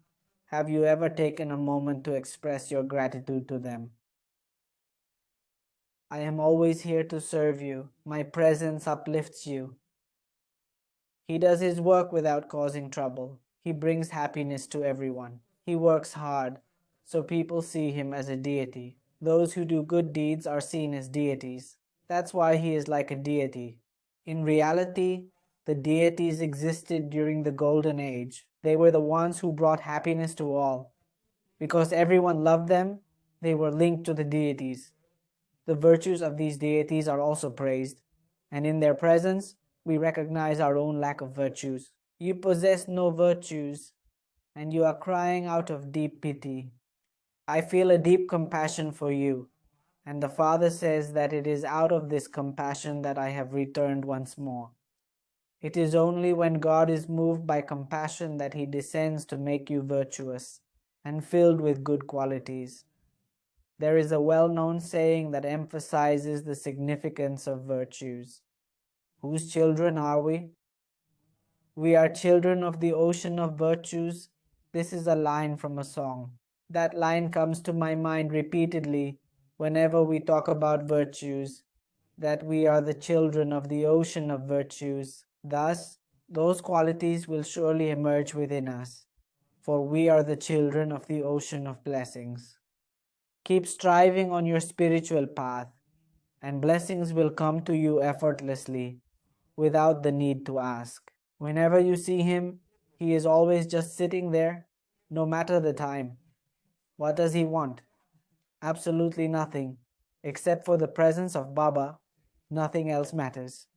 have you ever taken a moment to express your gratitude to them? I am always here to serve you. My presence uplifts you. He does his work without causing trouble. He brings happiness to everyone. He works hard, so people see him as a deity. Those who do good deeds are seen as deities. That's why he is like a deity. In reality, the deities existed during the Golden Age. They were the ones who brought happiness to all. Because everyone loved them, they were linked to the deities. The virtues of these deities are also praised, and in their presence, we recognize our own lack of virtues. You possess no virtues, and you are crying out of deep pity. I feel a deep compassion for you, and the Father says that it is out of this compassion that I have returned once more. It is only when God is moved by compassion that He descends to make you virtuous and filled with good qualities. There is a well-known saying that emphasizes the significance of virtues. Whose children are we? We are children of the ocean of virtues. This is a line from a song. That line comes to my mind repeatedly whenever we talk about virtues, that we are the children of the ocean of virtues. Thus, those qualities will surely emerge within us, for we are the children of the ocean of blessings. Keep striving on your spiritual path, and blessings will come to you effortlessly, without the need to ask. Whenever you see him, he is always just sitting there, no matter the time. What does he want? Absolutely nothing. Except for the presence of Baba, nothing else matters.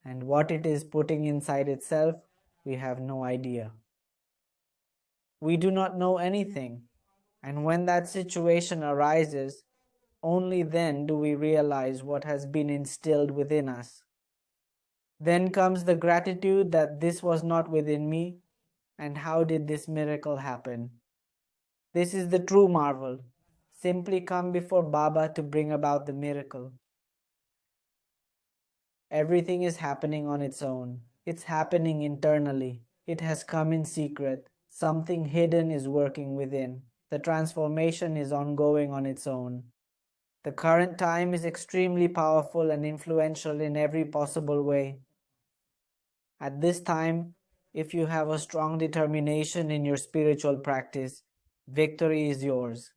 And what it is putting inside itself, we have no idea. We do not know anything. And when that situation arises, only then do we realize what has been instilled within us. Then comes the gratitude that this was not within me, and how did this miracle happen? This is the true marvel. Simply come before Baba to bring about the miracle. Everything is happening on its own. It's happening internally. It has come in secret. Something hidden is working within. The transformation is ongoing on its own. The current time is extremely powerful and influential in every possible way. At this time, if you have a strong determination in your spiritual practice, victory is yours.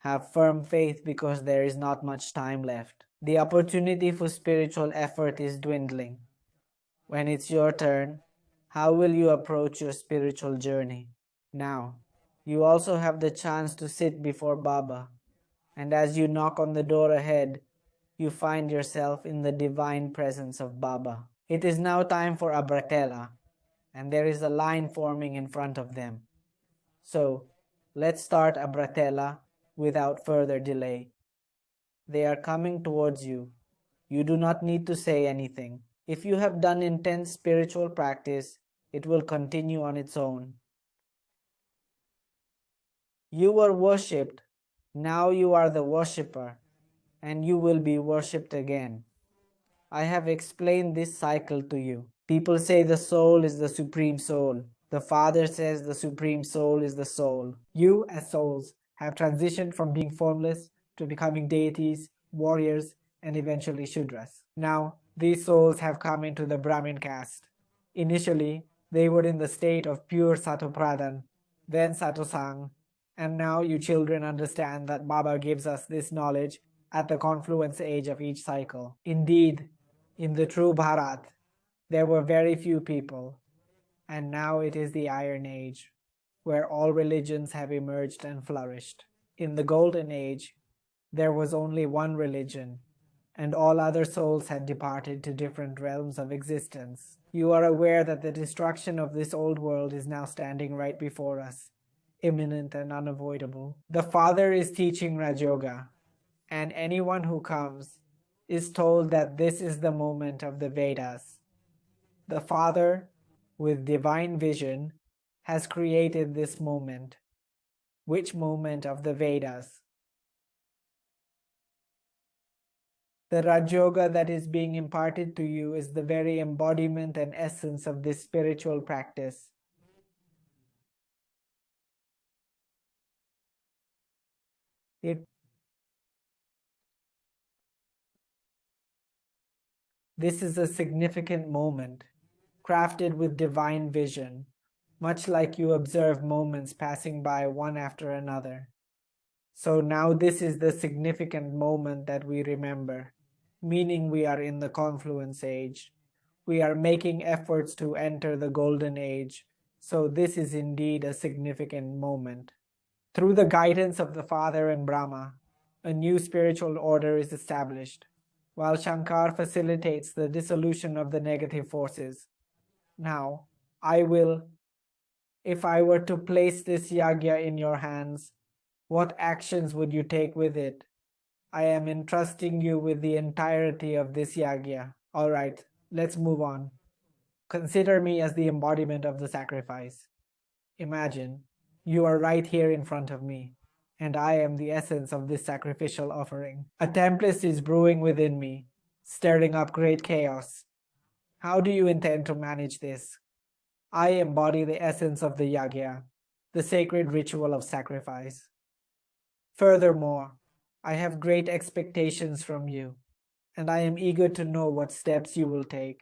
Have firm faith because there is not much time left. The opportunity for spiritual effort is dwindling. When it's your turn, how will you approach your spiritual journey? Now, you also have the chance to sit before Baba, and as you knock on the door ahead, you find yourself in the divine presence of Baba. It is now time for a bratela, and there is a line forming in front of them. So, let's start a bratela without further delay. They are coming towards you. You do not need to say anything. If you have done intense spiritual practice, it will continue on its own. You were worshipped. Now you are the worshipper, and you will be worshipped again. I have explained this cycle to you. People say the soul is the supreme soul. The Father says the supreme soul is the soul. You, as souls, have transitioned from being formless to becoming deities, warriors, and eventually Shudras. Now, these souls have come into the Brahmin caste. Initially, They were in the state of pure Satopradhan, then Satosang, and now you children understand that Baba gives us this knowledge at the confluence age of each cycle. Indeed, in the true Bharat, there were very few people, and now it is the Iron Age, where all religions have emerged and flourished. In the Golden Age, there was only one religion, and all other souls had departed to different realms of existence. You are aware that the destruction of this old world is now standing right before us, imminent and unavoidable. The Father is teaching Raj Yoga, and anyone who comes is told that this is the moment of the Vedas. The Father, with divine vision, has created this moment. Which moment of the Vedas? The Raj Yoga that is being imparted to you is the very embodiment and essence of this spiritual practice. This is a significant moment, crafted with divine vision, much like you observe moments passing by one after another. So now this is the significant moment that we remember, meaning we are in the confluence age. We are making efforts to enter the golden age, so this is indeed a significant moment. Through the guidance of the Father and Brahma, a new spiritual order is established, while Shankar facilitates the dissolution of the negative forces. Now, if I were to place this yagya in your hands, what actions would you take with it? I am entrusting you with the entirety of this yagya. All right, let's move on. Consider me as the embodiment of the sacrifice. Imagine, you are right here in front of me, and I am the essence of this sacrificial offering. A tempest is brewing within me, stirring up great chaos. How do you intend to manage this? I embody the essence of the yagya, the sacred ritual of sacrifice. Furthermore, I have great expectations from you, and I am eager to know what steps you will take.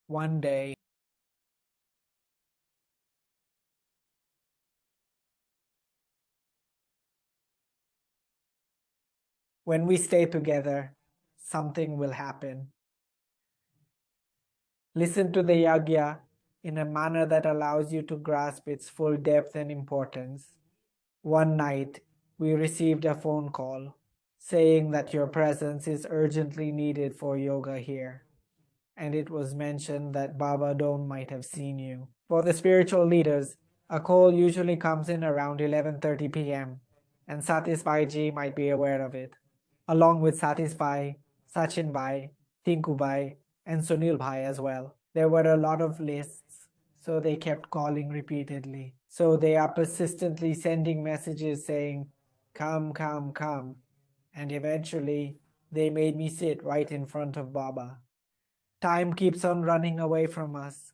One day, when we stay together, something will happen. Listen to the yagya in a manner that allows you to grasp its full depth and importance. One night, we received a phone call saying that your presence is urgently needed for yoga here. And it was mentioned that Baba Don might have seen you. For the spiritual leaders, a call usually comes in around 11:30 p.m. and Satis Bhai Ji might be aware of it, along with Satis Bhai, Sachin Bhai, Tinku Bhai, and Sunil Bhai as well. There were a lot of lists, so they kept calling repeatedly. So they are persistently sending messages saying, come, come, come. And eventually, they made me sit right in front of Baba. Time keeps on running away from us.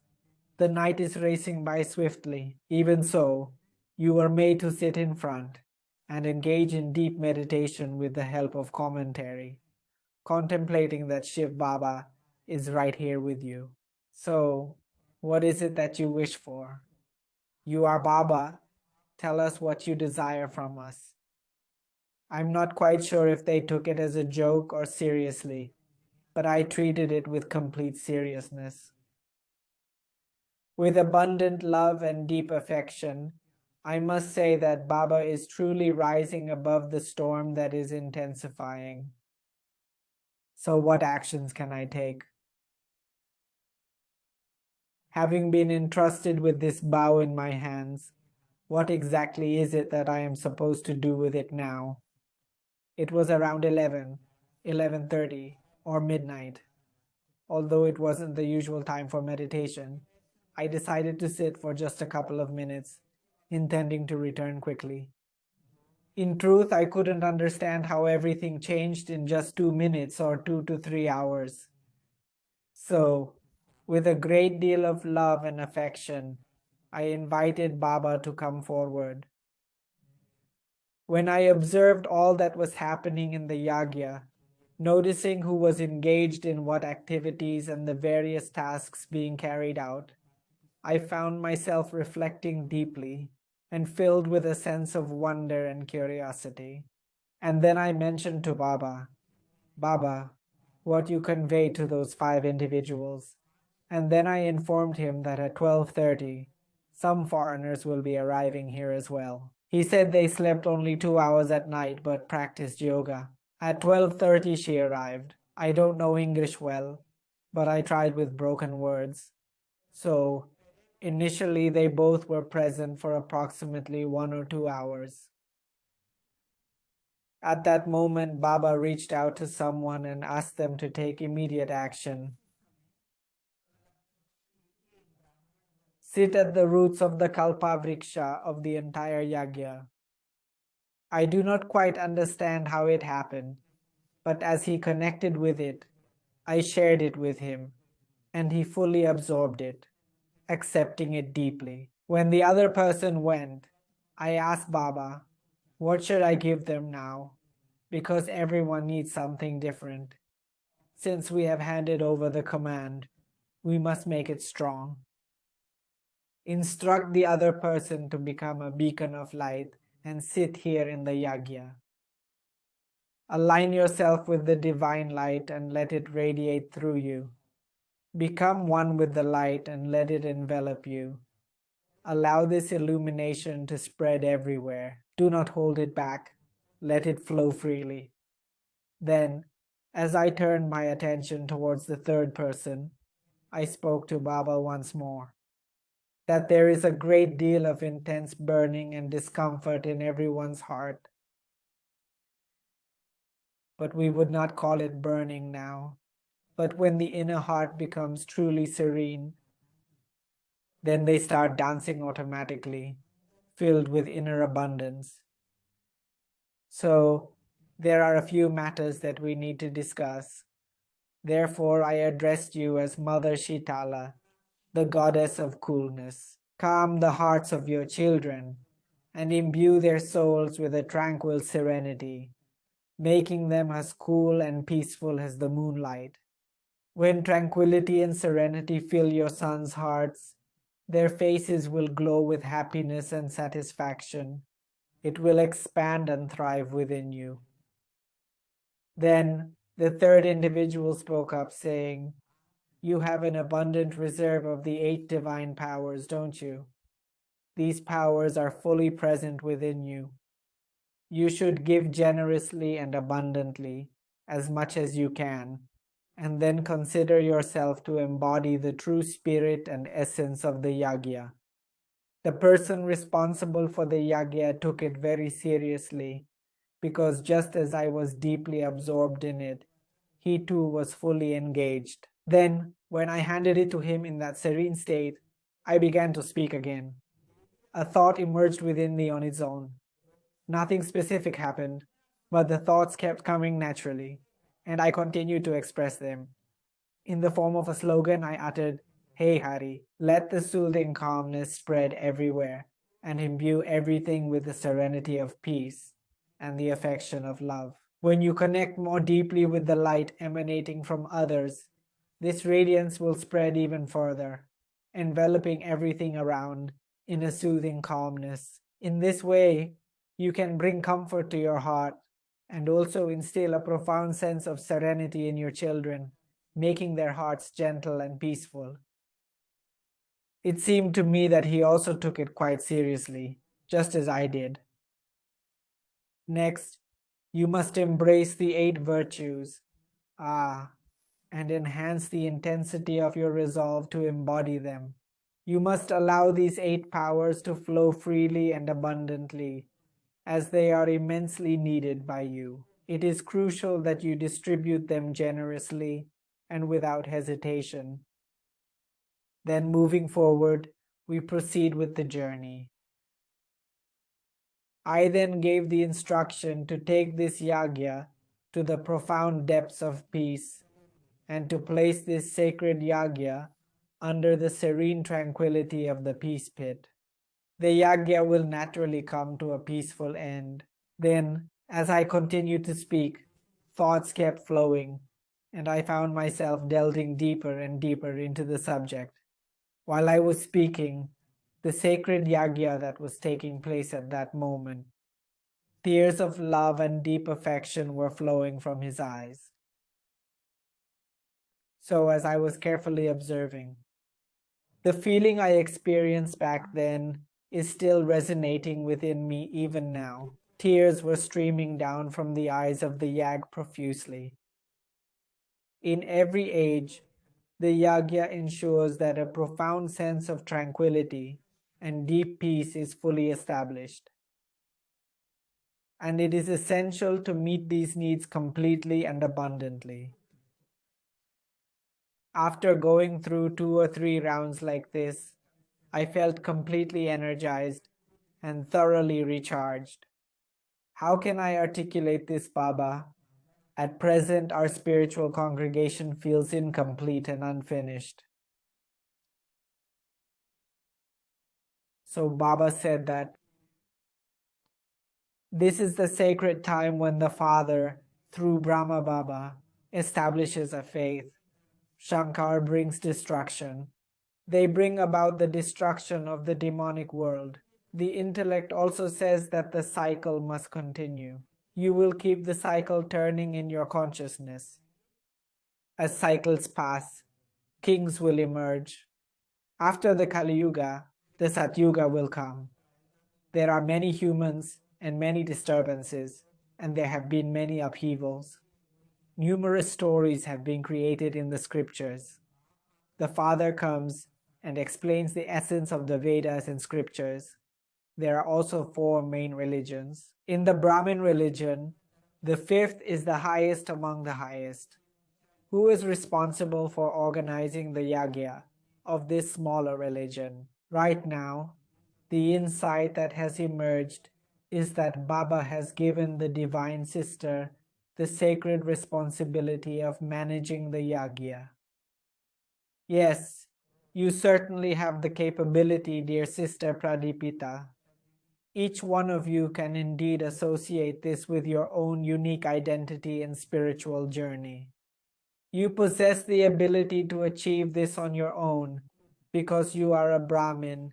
The night is racing by swiftly. Even so, you are made to sit in front and engage in deep meditation with the help of commentary, contemplating that Shiv Baba is right here with you. So, what is it that you wish for? You are Baba. Tell us what you desire from us. I'm not quite sure if they took it as a joke or seriously, but I treated it with complete seriousness. With abundant love and deep affection, I must say that Baba is truly rising above the storm that is intensifying. So what actions can I take? Having been entrusted with this bow in my hands, what exactly is it that I am supposed to do with it now? It was around 11:30, or midnight. Although it wasn't the usual time for meditation, I decided to sit for just a couple of minutes, intending to return quickly. In truth, I couldn't understand how everything changed in just 2 minutes or 2 to 3 hours. So, with a great deal of love and affection, I invited Baba to come forward. When I observed all that was happening in the yagya, Noticing who was engaged in what activities and the various tasks being carried out, I found myself reflecting deeply and filled with a sense of wonder and curiosity. And then I mentioned to Baba, Baba, what you convey to those 5 individuals. And then I informed him that at 12:30, some foreigners will be arriving here as well. He said they slept only 2 hours at night but practiced yoga. At 12:30 she arrived. I don't know English well, but I tried with broken words. So, initially they both were present for approximately 1 or 2 hours. At that moment, Baba reached out to someone and asked them to take immediate action. Sit at the roots of the Kalpavriksha of the entire yagya. I do not quite understand how it happened, but as he connected with it, I shared it with him, and he fully absorbed it, accepting it deeply. When the other person went, I asked Baba, what should I give them now? Because everyone needs something different. Since we have handed over the command, we must make it strong. Instruct the other person to become a beacon of light and sit here in the yagya. Align yourself with the divine light and let it radiate through you. Become one with the light and let it envelop you. Allow this illumination to spread everywhere. Do not hold it back. Let it flow freely. Then, as I turned my attention towards the third person, I spoke to Baba once more. That there is a great deal of intense burning and discomfort in everyone's heart. But we would not call it burning now. But when the inner heart becomes truly serene, then they start dancing automatically, filled with inner abundance. So, there are a few matters that we need to discuss. Therefore, I addressed you as Mother Shitala, the goddess of coolness. Calm the hearts of your children and imbue their souls with a tranquil serenity, making them as cool and peaceful as the moonlight. When tranquility and serenity fill your sons' hearts, their faces will glow with happiness and satisfaction. It will expand and thrive within you. Then the third individual spoke up, saying, you have an abundant reserve of the 8 divine powers, don't you? These powers are fully present within you. You should give generously and abundantly, as much as you can, and then consider yourself to embody the true spirit and essence of the yagya. The person responsible for the yagya took it very seriously, because just as I was deeply absorbed in it, he too was fully engaged. Then, when I handed it to him in that serene state, I began to speak again. A thought emerged within me on its own. Nothing specific happened, but the thoughts kept coming naturally, and I continued to express them. In the form of a slogan, I uttered, Hey Hari, let the soothing calmness spread everywhere and imbue everything with the serenity of peace and the affection of love. When you connect more deeply with the light emanating from others, this radiance will spread even further, enveloping everything around in a soothing calmness. In this way, you can bring comfort to your heart and also instill a profound sense of serenity in your children, making their hearts gentle and peaceful. It seemed to me that he also took it quite seriously, just as I did. Next, you must embrace the 8 virtues, and enhance the intensity of your resolve to embody them. You must allow these 8 powers to flow freely and abundantly, as they are immensely needed by you. It is crucial that you distribute them generously and without hesitation. Then moving forward, we proceed with the journey. I then gave the instruction to take this yagya to the profound depths of peace and to place this sacred yagya under the serene tranquility of the peace pit. The yagya will naturally come to a peaceful end. Then, as I continued to speak, Thoughts kept flowing, and I found myself delving deeper and deeper into the subject. While I was speaking, the sacred yagya that was taking place at that moment, tears of love and deep affection were flowing from his eyes. So, as I was carefully observing, the feeling I experienced back then is still resonating within me even now. Tears were streaming down from the eyes of the yag profusely. In every age, the yagya ensures that a profound sense of tranquility and deep peace is fully established. And it is essential to meet these needs completely and abundantly. After going through 2 or 3 rounds like this, I felt completely energized and thoroughly recharged. How can I articulate this, Baba? At present, our spiritual congregation feels incomplete and unfinished. So Baba said that this is the sacred time when the Father, through Brahma Baba, establishes a faith. Shankar brings destruction. They bring about the destruction of the demonic world. The intellect also says that the cycle must continue. You will keep the cycle turning in your consciousness. As cycles pass, kings will emerge. After the Kali Yuga, the Satyuga will come. There are many humans and many disturbances, and there have been many upheavals. Numerous stories have been created in the scriptures. The Father comes and explains the essence of the Vedas and scriptures. There are also 4 main religions. In the Brahmin religion, the 5th is the highest among the highest. Who is responsible for organizing the yagya of this smaller religion? Right now, the insight that has emerged is that Baba has given the Divine Sister the sacred responsibility of managing the yagya. Yes, you certainly have the capability, dear Sister Pradipita. Each one of you can indeed associate this with your own unique identity and spiritual journey. You possess the ability to achieve this on your own because you are a Brahmin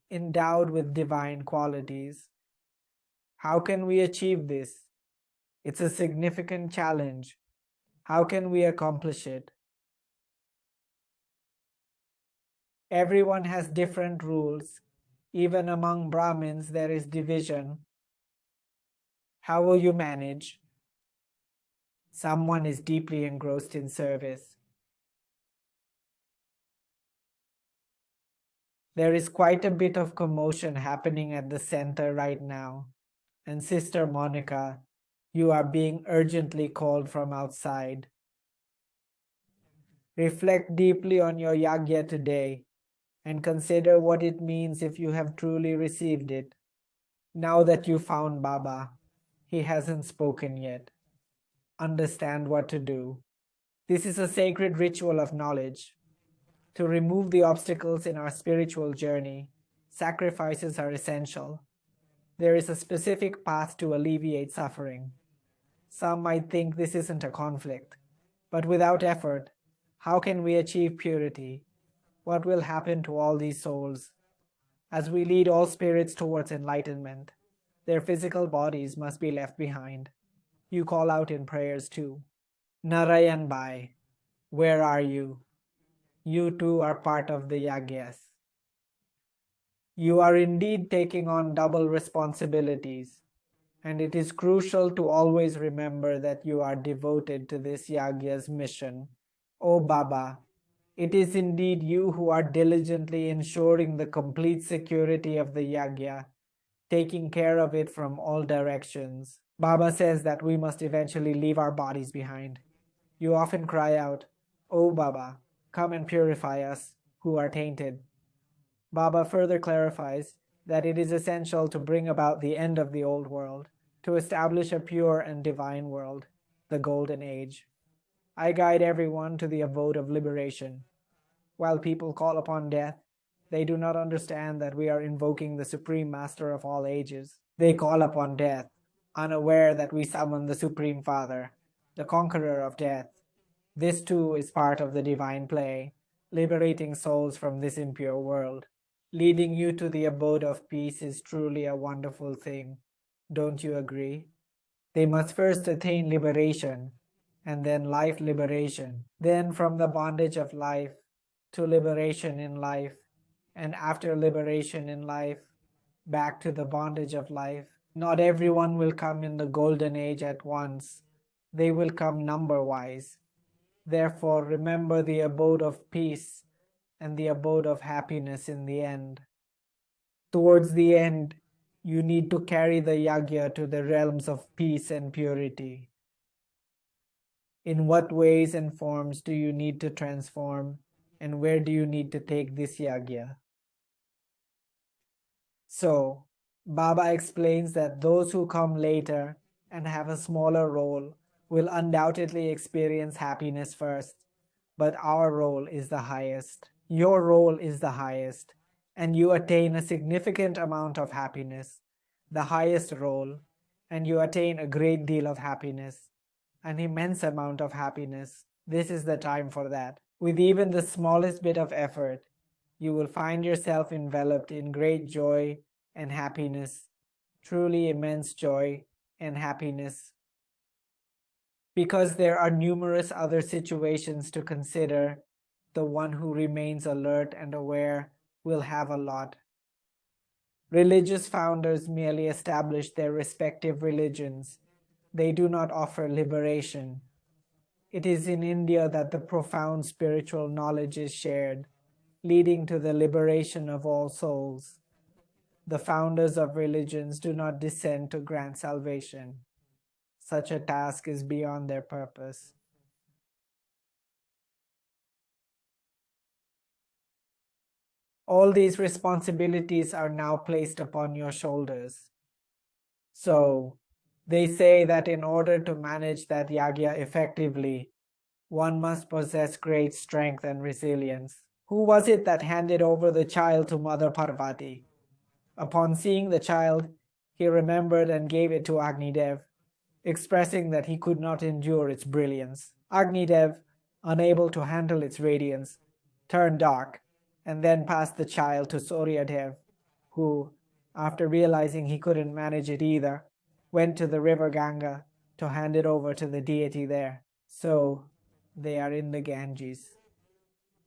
endowed with divine qualities. How can we achieve this? It's a significant challenge. How can we accomplish it? Everyone has different rules. Even among Brahmins, there is division. How will you manage? Someone is deeply engrossed in service. There is quite a bit of commotion happening at the center right now. And Sister Monica, you are being urgently called from outside. Reflect deeply on your yagya today and consider what it means if you have truly received it. Now that you found Baba, he hasn't spoken yet. Understand what to do. This is a sacred ritual of knowledge. To remove the obstacles in our spiritual journey, sacrifices are essential. There is a specific path to alleviate suffering. Some might think this isn't a conflict, but without effort, how can we achieve purity? What will happen to all these souls? As we lead all spirits towards enlightenment, their physical bodies must be left behind. You call out in prayers too. Narayan Bhai, where are you? You too are part of the yagyas. You are indeed taking on double responsibilities, and it is crucial to always remember that you are devoted to this yagya's mission. O Baba, it is indeed you who are diligently ensuring the complete security of the yagya, taking care of it from all directions. Baba says that we must eventually leave our bodies behind. You often cry out, "O Baba, come and purify us, who are tainted." Baba further clarifies that it is essential to bring about the end of the old world, to establish a pure and divine world, the Golden Age. I guide everyone to the abode of liberation. While people call upon death, they do not understand that we are invoking the Supreme Master of all ages. They call upon death, unaware that we summon the Supreme Father. the conqueror of death. This too is part of the divine play, liberating souls from this impure world. Leading you to the abode of peace is truly a wonderful thing. Don't you agree? They must first attain liberation, and then life liberation, then from the bondage of life to liberation in life, and after liberation in life, back to the bondage of life. Not everyone will come in the golden age at once. They will come number-wise. Therefore, remember the abode of peace and the abode of happiness in the end. Towards the end, you need to carry the yagya to the realms of peace and purity. In what ways and forms do you need to transform, and where do you need to take this yagya? So, Baba explains that those who come later and have a smaller role will undoubtedly experience happiness first, but our role is the highest. Your role is the highest, and you attain a significant amount of happiness, the highest role, and you attain a great deal of happiness, an immense amount of happiness. This is the time for that. With even the smallest bit of effort, you will find yourself enveloped in great joy and happiness, truly immense joy and happiness. Because there are numerous other situations to consider, the one who remains alert and aware will have a lot. Religious founders merely establish their respective religions. They do not offer liberation. It is in India that the profound spiritual knowledge is shared, leading to the liberation of all souls. The founders of religions do not descend to grant salvation. Such a task is beyond their purpose. All these responsibilities are now placed upon your shoulders. So, they say that in order to manage that yagya effectively, one must possess great strength and resilience. Who was it that handed over the child to Mother Parvati? Upon seeing the child, he remembered and gave it to Agnidev, expressing that he could not endure its brilliance. Agnidev, unable to handle its radiance, turned dark and then passed the child to Suryadev, who, after realizing he couldn't manage it either, went to the river Ganga to hand it over to the deity there. So, they are in the Ganges.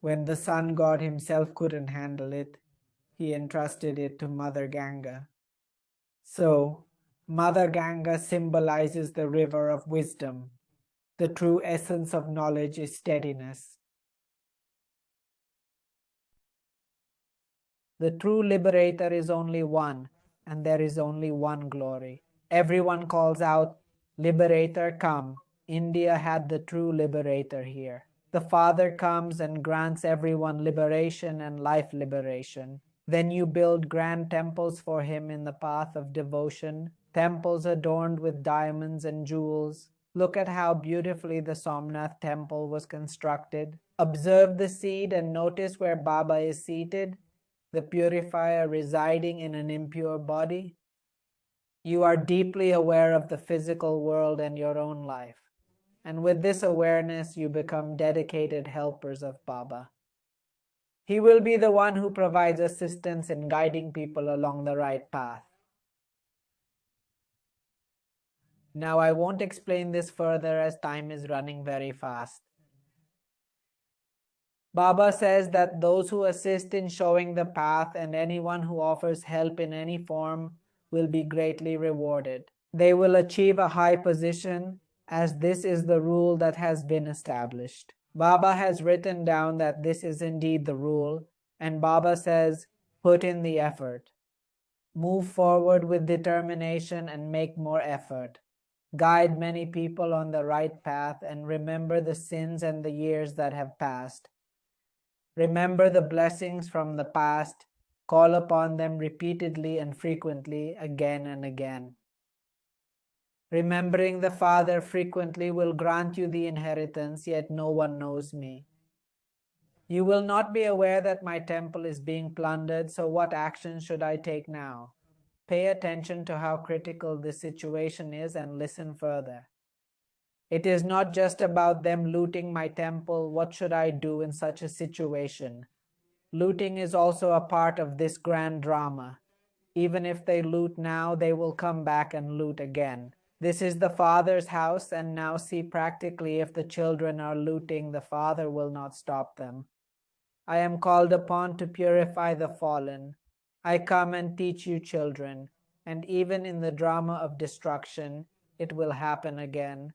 When the sun god himself couldn't handle it, he entrusted it to Mother Ganga. So, Mother Ganga symbolizes the river of wisdom. The true essence of knowledge is steadiness. The true liberator is only one, and there is only one glory. Everyone calls out, "Liberator, come." India had the true liberator here. The Father comes and grants everyone liberation and life liberation. Then you build grand temples for him in the path of devotion, temples adorned with diamonds and jewels. Look at how beautifully the Somnath temple was constructed. Observe the seed and notice where Baba is seated, the purifier residing in an impure body. You are deeply aware of the physical world and your own life. And with this awareness, you become dedicated helpers of Baba. He will be the one who provides assistance in guiding people along the right path. Now, I won't explain this further as time is running very fast. Baba says that those who assist in showing the path and anyone who offers help in any form will be greatly rewarded. They will achieve a high position, as this is the rule that has been established. Baba has written down that this is indeed the rule, and Baba says, put in the effort. Move forward with determination and make more effort. Guide many people on the right path and remember the sins and the years that have passed. Remember the blessings from the past. Call upon them repeatedly and frequently, again and again. Remembering the Father frequently will grant you the inheritance, yet no one knows me. You will not be aware that my temple is being plundered, so what action should I take now? Pay attention to how critical this situation is and listen further. It is not just about them looting my temple. What should I do in such a situation? Looting is also a part of this grand drama. Even if they loot now, they will come back and loot again. This is the Father's house, and now see, practically, if the children are looting, the Father will not stop them. I am called upon to purify the fallen. I come and teach you children, and even in the drama of destruction, it will happen again.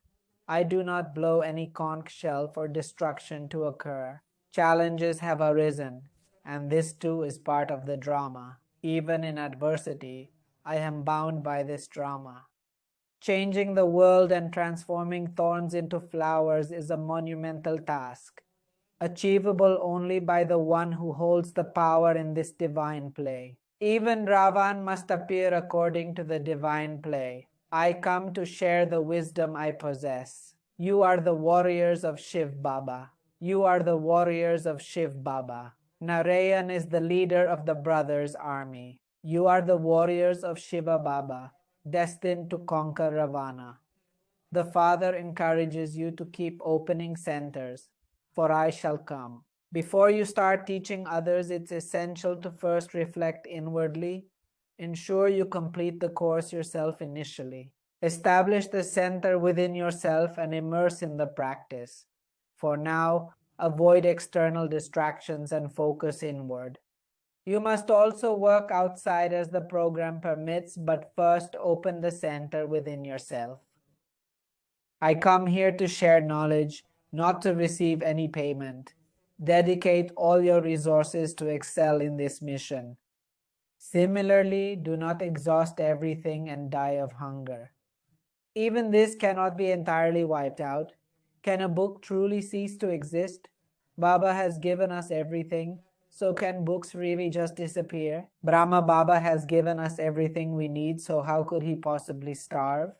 I do not blow any conch shell for destruction to occur. Challenges have arisen, and this too is part of the drama. Even in adversity, I am bound by this drama. Changing the world and transforming thorns into flowers is a monumental task, achievable only by the one who holds the power in this divine play. Even Ravan must appear according to the divine play. I come to share the wisdom I possess. You are the warriors of Shiv Baba. You are the warriors of Shiv Baba. Narayan is the leader of the brothers' army. You are the warriors of Shiva Baba, destined to conquer Ravana. The Father encourages you to keep opening centers, for I shall come. Before you start teaching others, it's essential to first reflect inwardly. Ensure you complete the course yourself initially. Establish the center within yourself and immerse in the practice. For now, avoid external distractions and focus inward. You must also work outside as the program permits, but first open the center within yourself. I come here to share knowledge, not to receive any payment. Dedicate all your resources to excel in this mission. Similarly, do not exhaust everything and die of hunger. Even this cannot be entirely wiped out. Can a book truly cease to exist? Baba has given us everything, so can books really just disappear? Brahma Baba has given us everything we need, so how could he possibly starve?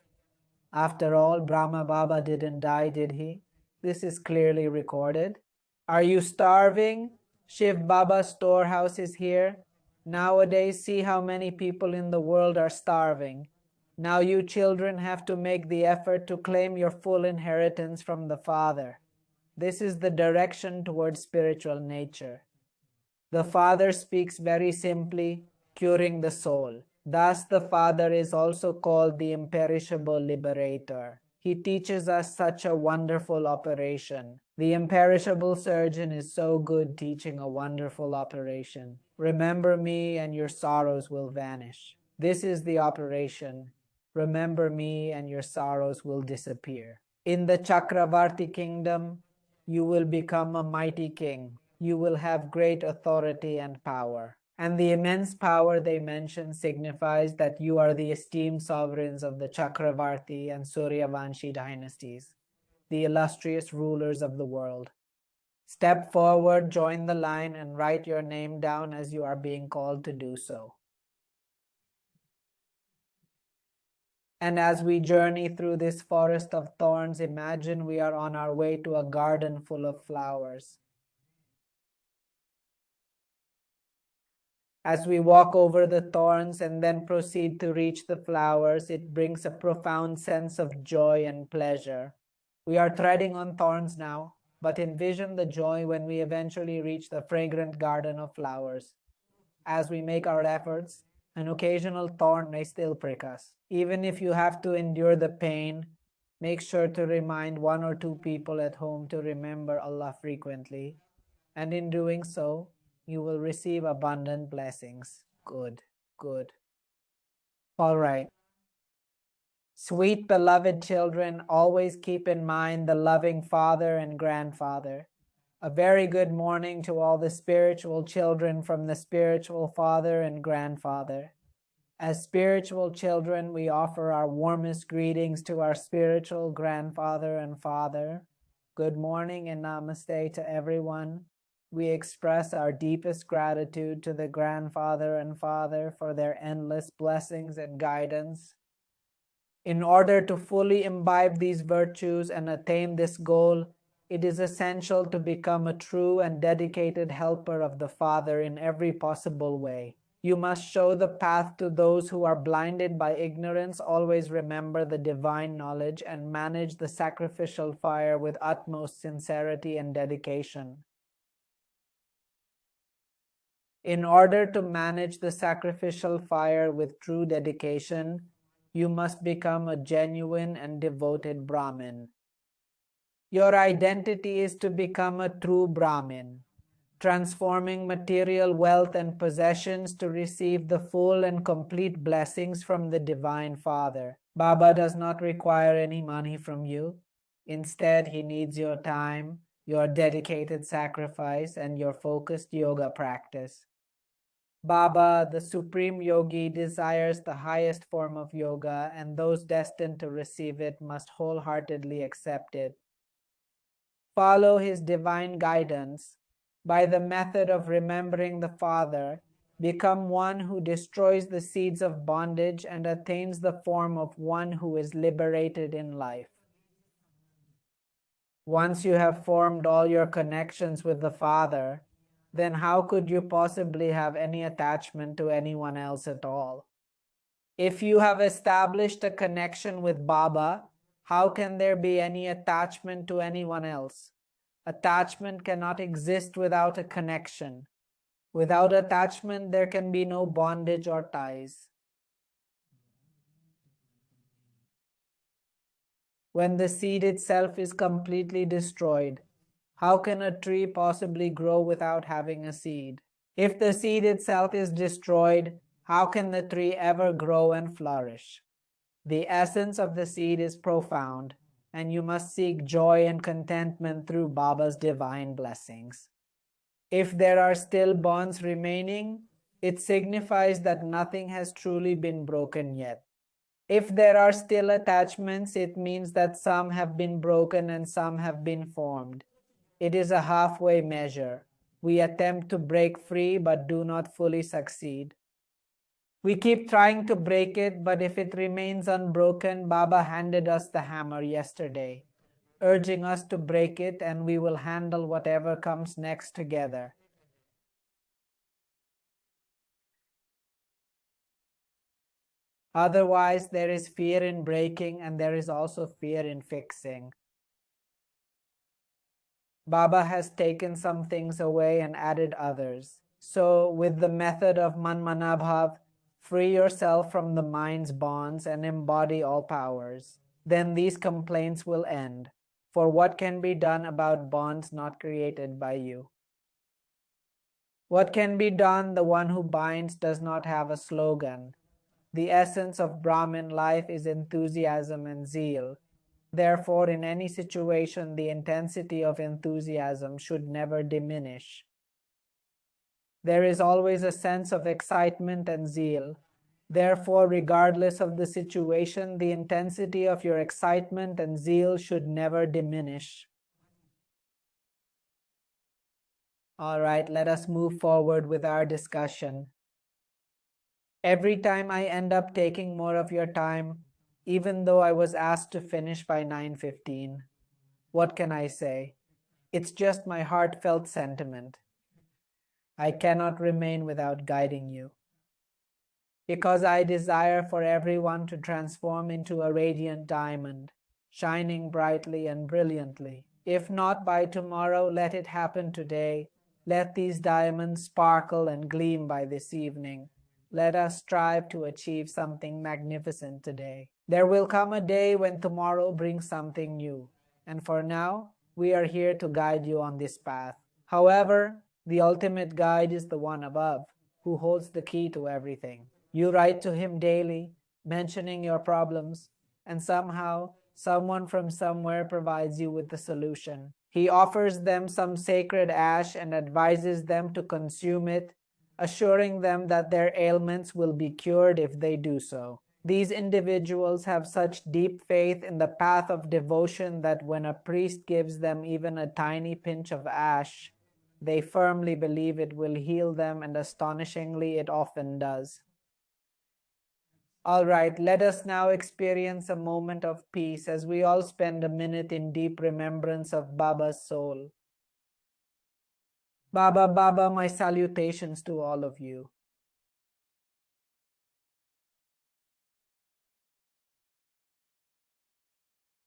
After all, Brahma Baba didn't die, did he? This is clearly recorded. Are you starving? Shiv Baba's storehouse is here. Nowadays, see how many people in the world are starving. Now you children have to make the effort to claim your full inheritance from the Father. This is the direction towards spiritual nature. The Father speaks very simply, curing the soul. Thus, the Father is also called the imperishable liberator. He teaches us such a wonderful operation. The imperishable surgeon is so good teaching a wonderful operation. Remember me and your sorrows will vanish. This is the operation. Remember me and your sorrows will disappear. In the Chakravarti kingdom, you will become a mighty king. You will have great authority and power. And the immense power they mention signifies that you are the esteemed sovereigns of the Chakravarti and Suryavanshi dynasties, the illustrious rulers of the world. Step forward, join the line, and write your name down as you are being called to do so. And as we journey through this forest of thorns, imagine we are on our way to a garden full of flowers. As we walk over the thorns and then proceed to reach the flowers, it brings a profound sense of joy and pleasure. We are treading on thorns now, but envision the joy when we eventually reach the fragrant garden of flowers. As we make our efforts, an occasional thorn may still prick us. Even if you have to endure the pain, make sure to remind one or two people at home to remember Allah frequently, and in doing so, you will receive abundant blessings. Good, good. All right. Sweet beloved children, always keep in mind the loving father and grandfather. A very good morning to all the spiritual children from the spiritual father and grandfather. As spiritual children, we offer our warmest greetings to our spiritual grandfather and father. Good morning and namaste to everyone. We express our deepest gratitude to the grandfather and father for their endless blessings and guidance. In order to fully imbibe these virtues and attain this goal, it is essential to become a true and dedicated helper of the Father in every possible way. You must show the path to those who are blinded by ignorance. Always remember the divine knowledge and manage the sacrificial fire with utmost sincerity and dedication. In order to manage the sacrificial fire with true dedication, you must become a genuine and devoted Brahmin. Your identity is to become a true Brahmin, transforming material wealth and possessions to receive the full and complete blessings from the Divine Father. Baba does not require any money from you. Instead, he needs your time, your dedicated sacrifice, and your focused yoga practice. Baba, the supreme yogi, desires the highest form of yoga, and those destined to receive it must wholeheartedly accept it. Follow his divine guidance by the method of remembering the Father. Become one who destroys the seeds of bondage and attains the form of one who is liberated in life. Once you have formed all your connections with the Father, then how could you possibly have any attachment to anyone else at all? If you have established a connection with Baba, how can there be any attachment to anyone else? Attachment cannot exist without a connection. Without attachment, there can be no bondage or ties. When the seed itself is completely destroyed, how can a tree possibly grow without having a seed? If the seed itself is destroyed, how can the tree ever grow and flourish? The essence of the seed is profound, and you must seek joy and contentment through Baba's divine blessings. If there are still bonds remaining, it signifies that nothing has truly been broken yet. If there are still attachments, it means that some have been broken and some have been formed. It is a halfway measure. We attempt to break free but do not fully succeed. We keep trying to break it, but if it remains unbroken, Baba handed us the hammer yesterday, urging us to break it, and we will handle whatever comes next together. Otherwise, there is fear in breaking and there is also fear in fixing. Baba has taken some things away and added others. So, with the method of Manmanabhav, free yourself from the mind's bonds and embody all powers. Then these complaints will end. For what can be done about bonds not created by you? What can be done? The one who binds does not have a slogan. The essence of Brahmin life is enthusiasm and zeal. Therefore, in any situation, the intensity of enthusiasm should never diminish. There is always a sense of excitement and zeal. Therefore, regardless of the situation, the intensity of your excitement and zeal should never diminish. All right, let us move forward with our discussion. Every time I end up taking more of your time, even though I was asked to finish by 9:15. What can I say? It's just my heartfelt sentiment. I cannot remain without guiding you. Because I desire for everyone to transform into a radiant diamond, shining brightly and brilliantly. If not by tomorrow, let it happen today. Let these diamonds sparkle and gleam by this evening. Let us strive to achieve something magnificent today. There will come a day when tomorrow brings something new. And for now, we are here to guide you on this path. However, the ultimate guide is the one above, who holds the key to everything. You write to him daily, mentioning your problems, and somehow, someone from somewhere provides you with the solution. He offers them some sacred ash and advises them to consume it, assuring them that their ailments will be cured if they do so. These individuals have such deep faith in the path of devotion that when a priest gives them even a tiny pinch of ash, they firmly believe it will heal them, and astonishingly, it often does. All right, let us now experience a moment of peace as we all spend a minute in deep remembrance of Baba's soul. Baba, Baba, my salutations to all of you.